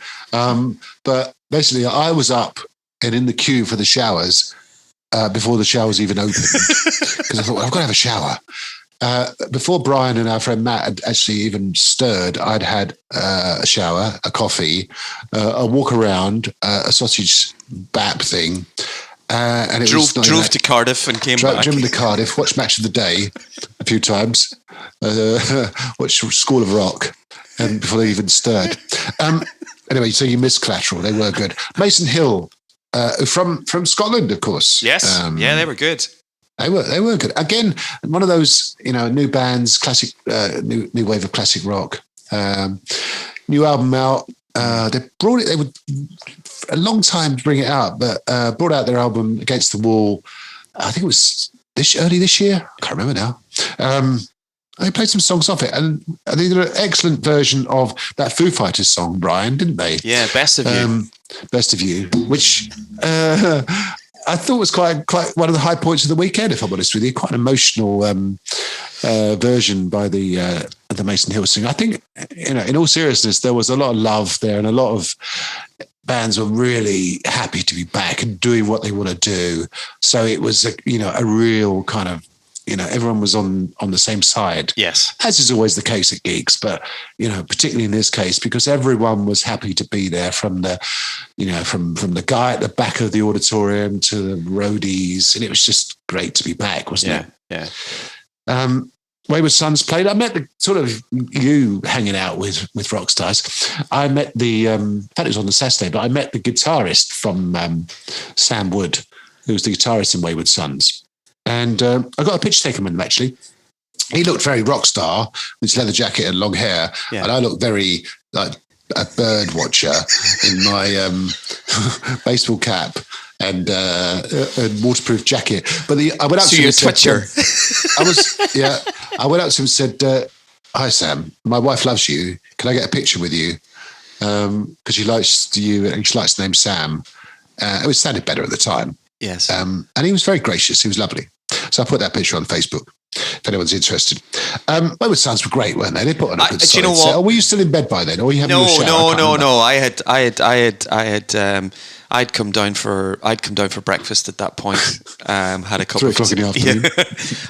but basically I was up and in the queue for the showers before the showers even opened, because I thought, well, I've got to have a shower. Before Brian and our friend Matt had actually even stirred, I'd had a shower, a coffee, a walk around, a sausage bap thing. And it drove to Cardiff and came back. Drove to Cardiff, watched Match of the Day a few times, watched School of Rock, and before they even stirred. Anyway, so you missed Collateral. They were good. Mason Hill, from Scotland, of course. Yes, yeah, they were good. They were good. Again, one of those new bands, classic, new wave of classic rock. New album out. They brought it. They would a long time to bring it out, but brought out their album Against the Wall. I think it was early this year. I can't remember now. They played some songs off it, and they did an excellent version of that Foo Fighters song, Brian, didn't they? Yeah, Best of You. Best of You, which I thought was quite one of the high points of the weekend, if I'm honest with you. Quite an emotional version by the Mason Hill singer. I think, in all seriousness, there was a lot of love there, and a lot of bands were really happy to be back and doing what they want to do. So it was a real kind of, everyone was on the same side. Yes. As is always the case at gigs, but, particularly in this case, because everyone was happy to be there, from the, from the guy at the back of the auditorium to the roadies. And it was just great to be back, wasn't it? Yeah. Wayward Sons played. I met you hanging out with rock stars. I met in fact it was on the Saturday, but I met the guitarist from Sam Wood, who was the guitarist in Wayward Sons. And I got a picture taken with him, actually. He looked very rock star with his leather jacket and long hair. Yeah. And I looked very like a bird watcher in my baseball cap and waterproof jacket. But I went up to him and said, I went up to him and said, "Hi, Sam, my wife loves you. Can I get a picture with you? Because she likes you and she likes the name Sam." It sounded better at the time. Yes. And he was very gracious. He was lovely. So I put that picture on Facebook if anyone's interested. Wayward Sons were great, weren't they? They put on a good do you know what? Were you still in bed by then, or were you having your shower? No. I'd come down for breakfast at that point. Had a couple 3 o'clock in the afternoon. Yeah.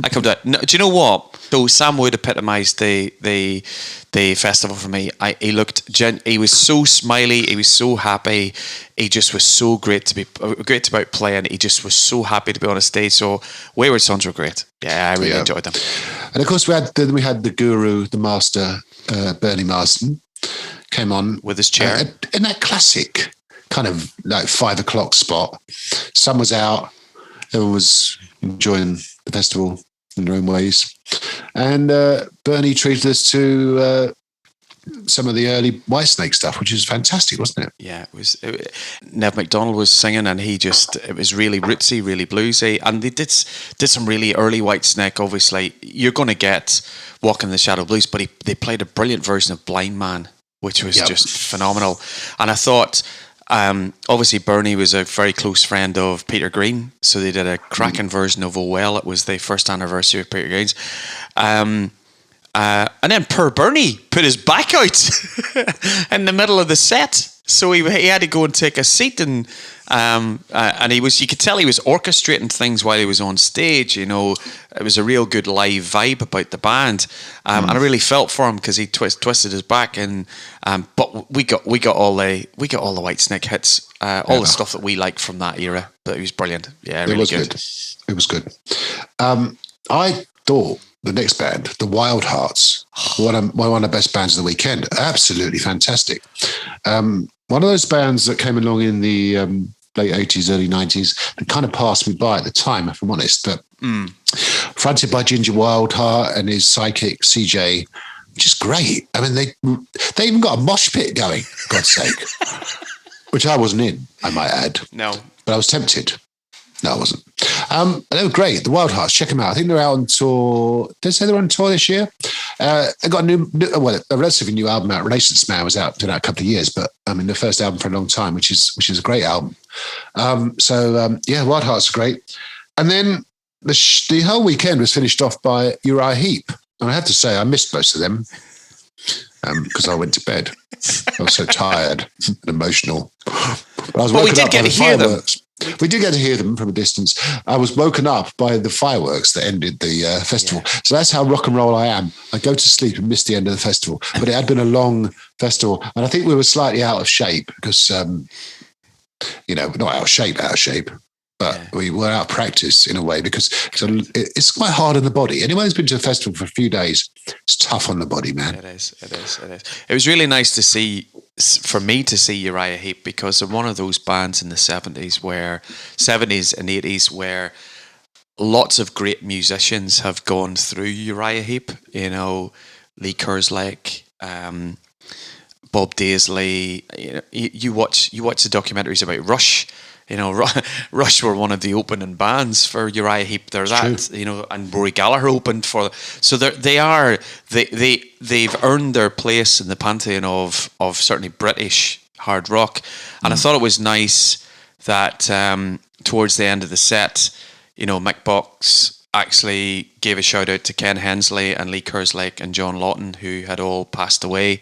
I come down. No, do you know what? Though Sam Wood epitomised the festival for me. He was so smiley. He was so happy. He just was so great to be out playing. He just was so happy to be on a stage. So Wayward Sons were great. Yeah, I really enjoyed them. And of course, we had the guru, the master, Bernie Marsden, came on with his chair in that classic kind of like 5 o'clock spot. Sun was out, everyone was enjoying the festival in their own ways, and Bernie treated us to some of the early Whitesnake stuff, which is fantastic, wasn't it? Yeah, it was. Nev MacDonald was singing, and it was really rootsy, really bluesy, and they did some really early Whitesnake. Obviously, you're going to get Walking the Shadow Blues, but they played a brilliant version of Blind Man, which was just phenomenal. And I thought, obviously Bernie was a very close friend of Peter Green, so they did a cracking version of Oh Well. It was the first anniversary of Peter Green's. And then poor Bernie put his back out in the middle of the set, so he had to go and take a seat, and you could tell he was orchestrating things while he was on stage. You know, it was a real good live vibe about the band, and I really felt for him because he twisted his back, and but we got all the Whitesnake hits, all the stuff that we liked from that era. But it was brilliant. Yeah, really good. It was good. I thought the next band, the Wild Hearts, one of the best bands of the weekend. Absolutely fantastic. One of those bands that came along in the late 80s, early 90s that kind of passed me by at the time, if I'm honest. But fronted by Ginger Wildheart and his sidekick CJ, which is great. I mean, they even got a mosh pit going, for God's sake, which I wasn't in, I might add. No. But I was tempted. No, I wasn't. They were great. The Wild Hearts, check them out. I think they're out on tour. Did they say they're on tour this year? They got a relatively new album out. Renaissance Man was out, been out a couple of years, but I mean, the first album for a long time, which is a great album. Wild Hearts are great. And then the whole weekend was finished off by Uriah Heep. And I have to say, I missed most of them because I went to bed. I was so tired and emotional. But I was woken up by the fireworks. We did get to hear them from a distance. I was woken up by the fireworks that ended the festival. Yeah. So that's how rock and roll I am. I go to sleep and miss the end of the festival. But it had been a long festival. And I think we were slightly out of shape because, not out of shape. But we were out of practice in a way because it's quite hard on the body. Anyone who's been to a festival for a few days, it's tough on the body, man. It is. It was really nice for me to see Uriah Heep because they're one of those bands in the 70s and 80s where lots of great musicians have gone through Uriah Heep. You know, Lee Kerslake, Bob Daisley. You watch the documentaries about Rush. You know, Rush were one of the opening bands for Uriah Heep. They're that, you know, and Rory Gallagher opened for. So they've earned their place in the pantheon of certainly British hard rock. And I thought it was nice that towards the end of the set, you know, Mick Box actually gave a shout out to Ken Hensley and Lee Kerslake and John Lawton, who had all passed away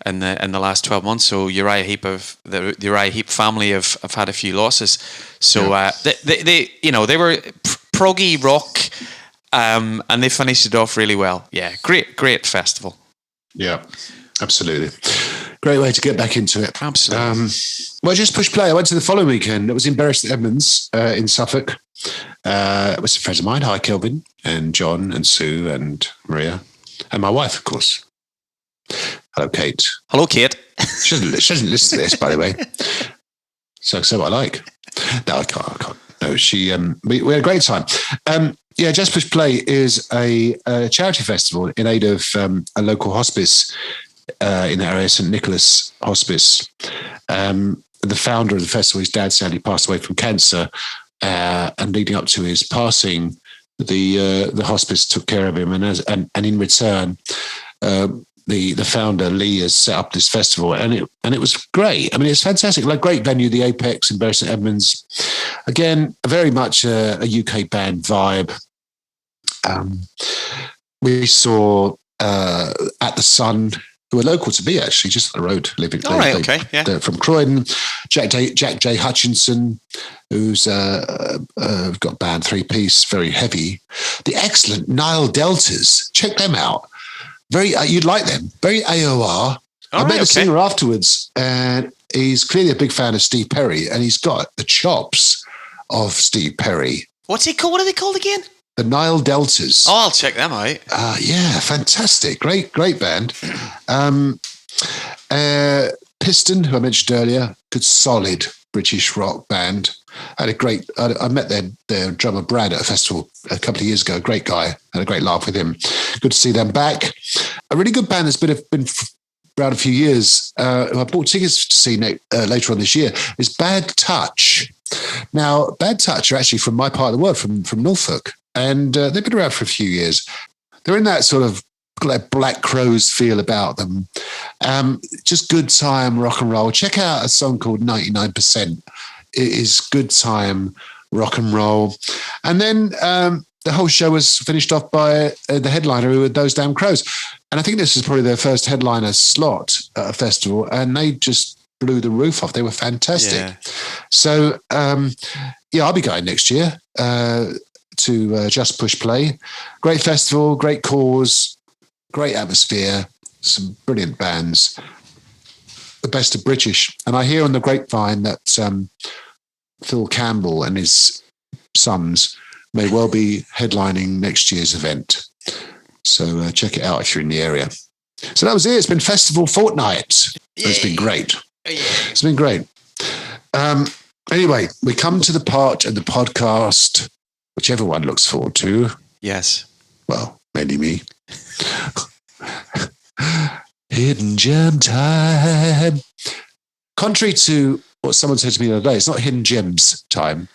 in the last 12 months. So the Uriah Heep family have had a few losses. So they were proggy rock, and they finished it off really well. Yeah, great festival. Yeah, absolutely. Great way to get back into it. Absolutely. Just push play. I went to the following weekend. It was in Bury St Edmunds in Suffolk. It was some friends of mine. Hi, Kelvin and John and Sue and Maria and my wife, of course. Hello, Kate. Hello, Kate. She doesn't listen to this, by the way. So what I like. No, I can't. No, we had a great time. Just Push Play is a charity festival in aid of a local hospice in the area, St Nicholas Hospice. The founder of the festival, his dad sadly passed away from cancer, and leading up to his passing, the hospice took care of him, and in return, the founder Lee has set up this festival, and it was great. I mean, it's fantastic, like great venue, the Apex in Bury St Edmunds. Again, very much a UK band vibe. We saw At the Sun who are local to me, actually, just up the road. All right, okay, yeah. They're from Croydon. Jack J. Hutchinson, who's got a band, three-piece, very heavy. The excellent Nile Deltas. Check them out. Very, you'd like them. Very AOR. I met the singer afterwards, and he's clearly a big fan of Steve Perry, and he's got the chops of Steve Perry. What's he called? What are they called again? The Nile Deltas. Oh, I'll check them out. Yeah, fantastic. Great band. Piston, who I mentioned earlier, good solid British rock band. I met their drummer Brad at a festival a couple of years ago. Great guy. Had a great laugh with him. Good to see them back. A really good band that's been around a few years, who I bought tickets to see later on this year, is Bad Touch. Now, Bad Touch are actually from my part of the world, from Norfolk. And they've been around for a few years. They're in that sort of like Black Crowes feel about them. Just good time rock and roll. Check out a song called 99%. It is good time rock and roll. And then the whole show was finished off by the headliner, who were Those Damn Crows. And I think this is probably their first headliner slot at a festival. And they just blew the roof off. They were fantastic. Yeah. So, I'll be going next year. To Just Push Play. Great festival, great cause, great atmosphere, some brilliant bands, the best of British. And I hear on the grapevine that Phil Campbell and his sons may well be headlining next year's event. So check it out if you're in the area. So that was it. It's been festival fortnight. It's been great. It's been great. Anyway, we come to the part of the podcast which everyone looks forward to. Yes. Well, mainly me. Hidden gem time. Contrary to what someone said to me the other day, it's not hidden gems time.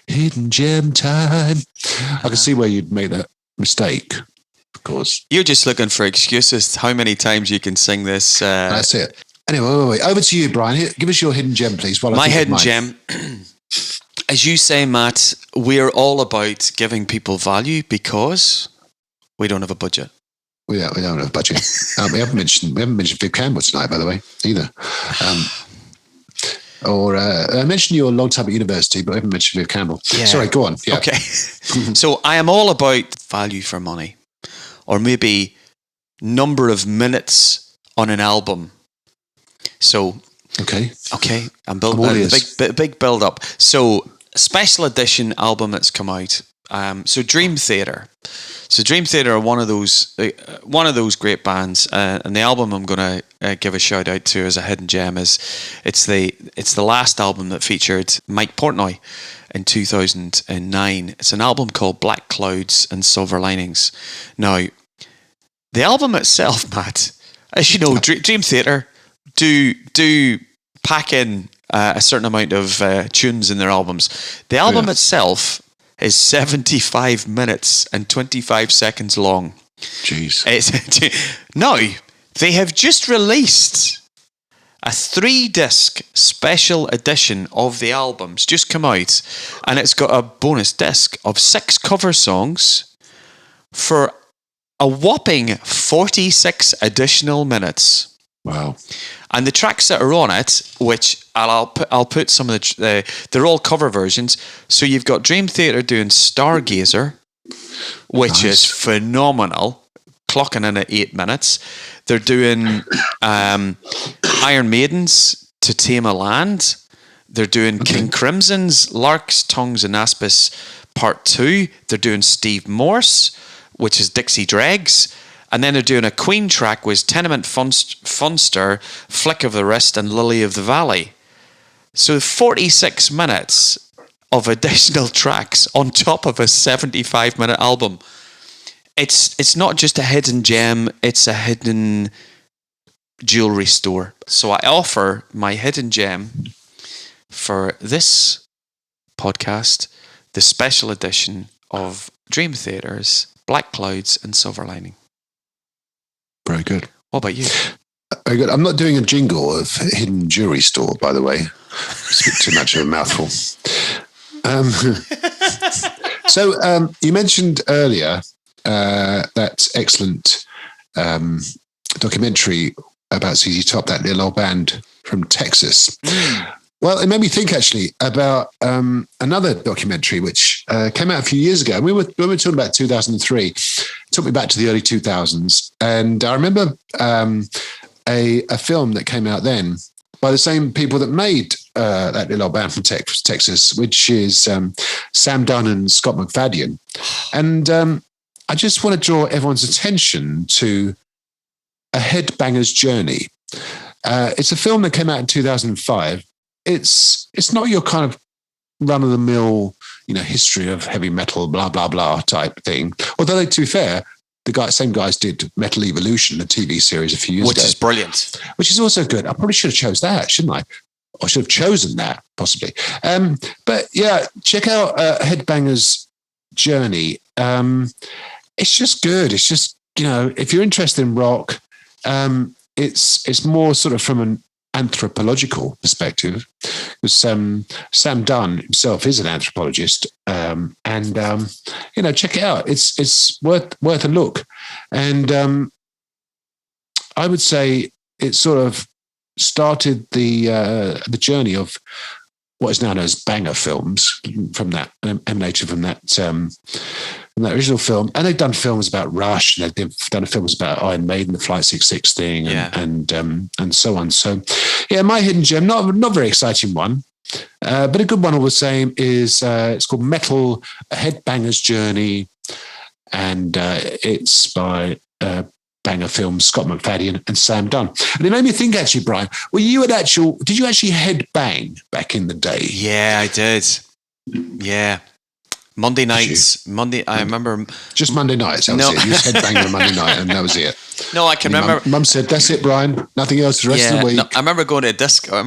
Hidden gem time. I can see where you'd make that mistake, of course. You're just looking for excuses. How many times you can sing this? That's it. Anyway, wait. Over to you, Brian. Give us your hidden gem, please. My hidden gem... As you say, Matt, we're all about giving people value because we don't have a budget. We don't have a budget. We haven't mentioned Viv Campbell tonight, by the way, either. I mentioned your long time at university, but I haven't mentioned Viv Campbell. Yeah. Sorry, go on. Yeah. Okay. So I am all about value for money, or maybe number of minutes on an album. So. Okay. I'm building a big build up. So, special edition album that's come out. So Dream Theater. So Dream Theater are one of those great bands, and the album I'm going to give a shout out to as a hidden gem is it's the last album that featured Mike Portnoy in 2009. It's an album called Black Clouds and Silver Linings. Now, the album itself, Matt, as you know, Dream Theater do pack in a certain amount of tunes in their albums. The album itself is 75 minutes and 25 seconds long. Jeez. Now, they have just released a 3-disc special edition of the albums, just come out, and it's got a bonus disc of 6 cover songs for a whopping 46 additional minutes. Wow. And the tracks that are on it, which I'll put some of they're all cover versions. So you've got Dream Theater doing Stargazer, which is phenomenal, clocking in at 8 minutes. They're doing Iron Maiden's To Tame a Land. They're doing King Crimson's Larks, Tongues and Aspis Part 2. They're doing Steve Morse, which is Dixie Dregs. And then they're doing a Queen track with Tenement Funster, Flick of the Wrist, and Lily of the Valley. So 46 minutes of additional tracks on top of a 75-minute album. It's not just a hidden gem, it's a hidden jewelry store. So I offer my hidden gem for this podcast, the special edition of Dream Theater's Black Clouds and Silver Lining. Very good. What about you? Very good. I'm not doing a jingle of hidden jewelry store, by the way. It's a bit too much of a mouthful. So you mentioned earlier that excellent documentary about ZZ Top, that little old band from Texas. Well, it made me think actually about another documentary which came out a few years ago. We were talking about 2003. It took me back to the early 2000s, and I remember a film that came out then by the same people that made that little old band from Texas, which is Sam Dunn and Scott McFadden. And I just want to draw everyone's attention to A Headbanger's Journey. It's a film that came out in 2005. It's not your kind of run-of-the-mill, history of heavy metal, blah, blah, blah type thing. Although, to be fair, same guys did Metal Evolution, a TV series a few years ago. Which is brilliant. Which is also good. I probably should have chose that, shouldn't I? Or should have chosen that, possibly. But yeah, check out Headbanger's Journey. It's just good. It's just, if you're interested in rock, it's more sort of from an anthropological perspective, because Sam Dunn himself is an anthropologist, and check it out. It's worth a look, and I would say it sort of started the journey of what is now known as banger films, from that emanated from that original film. And they've done films about Rush, and they've done films about Iron Maiden, the Flight 66 thing, and so on. So, yeah, my hidden gem, not very exciting one, but a good one all the same, is it's called Metal: A Headbanger's Journey, and it's by banger films, Scott McFadden and Sam Dunn. And it made me think, actually, Brian, did you actually headbang back in the day? Yeah, I did. Yeah. Monday nights. I remember. Just Monday nights, that was it. You headbanged on Monday night, and that was it. No, I can remember. Mum said, "That's it, Brian. Nothing else the rest of the week." No, I remember going to a disco. I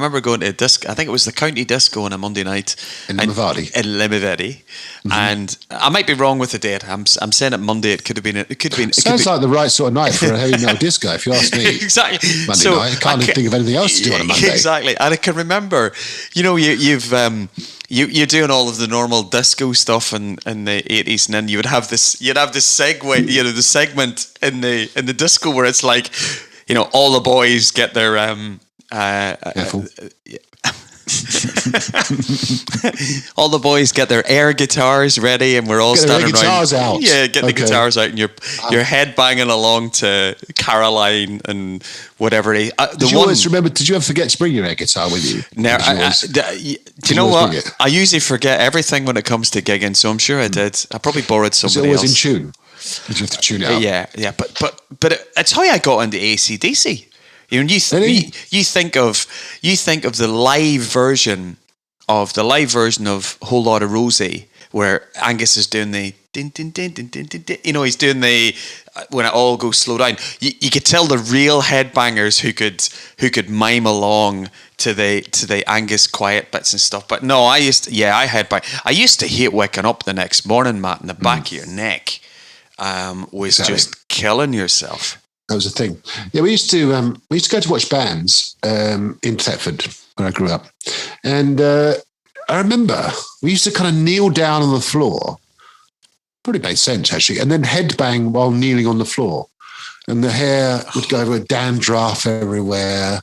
think it was the county disco on a Monday night in Limavady. And I might be wrong with the date. I'm saying it Monday. It could have been. Sounds like the right sort of night for a heavy metal disco, if you ask me. Exactly. Monday night. I can't think of anything else to do on a Monday. Exactly. And I can remember, you're doing all of the normal disco stuff in the 80s, and then you'd have this segue, the segment in the disco where it's like, all the boys get their all the boys get their air guitars ready, and we're all standing around. Get the guitars out, and you're head banging along to Caroline and whatever. Did you ever forget to bring your air guitar with you? No, do you know what? I usually forget everything when it comes to gigging, so I'm sure I did. I probably borrowed somebody else. Was it always in tune? Did you have to tune it up? Yeah, but it's how I got into AC/DC. You think of the live version of Whole Lotta Rosie, where Angus is doing the din din din din din din din. He's doing the when it all goes slow down. You could tell the real headbangers who could mime along to the Angus quiet bits and stuff. But no, I headbang. I used to hate waking up the next morning, Matt, and the back of your neck was just killing yourself. That was the thing. Yeah, we used to go to watch bands in Thetford where I grew up, and I remember we used to kind of kneel down on the floor. Pretty made sense, actually, and then headbang while kneeling on the floor, and the hair would go over, dandruff everywhere.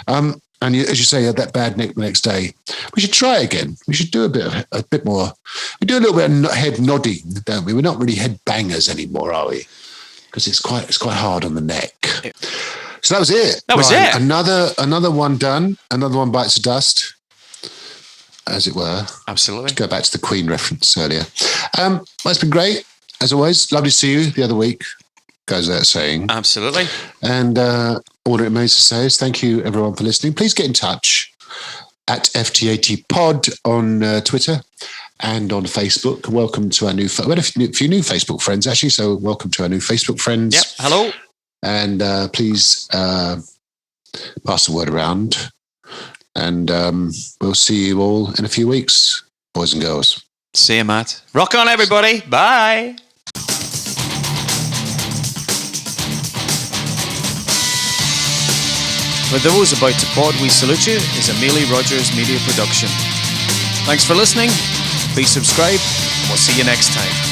And as you say, you had that bad neck the next day. We should try again. We should do a bit more. We do a little bit of head nodding, don't we? We're not really head bangers anymore, are we? Because it's quite hard on the neck. So that was it. That was it. Another one done. Another one bites the dust, as it were. Absolutely. To go back to the Queen reference earlier. Well, it's been great, as always. Lovely to see you the other week, goes without saying. Absolutely. And all that remains to say is thank you, everyone, for listening. Please get in touch at FTAT Pod on Twitter and on Facebook. Welcome to our we had a few new Facebook friends, actually, so welcome to our new Facebook friends. Yep, hello. And please pass the word around, and we'll see you all in a few weeks, boys and girls. See you, Matt. Rock on, everybody. Bye. For those about to pod, we salute you is a Mealy Rogers media production. Thanks for listening. Please subscribe. We'll see you next time.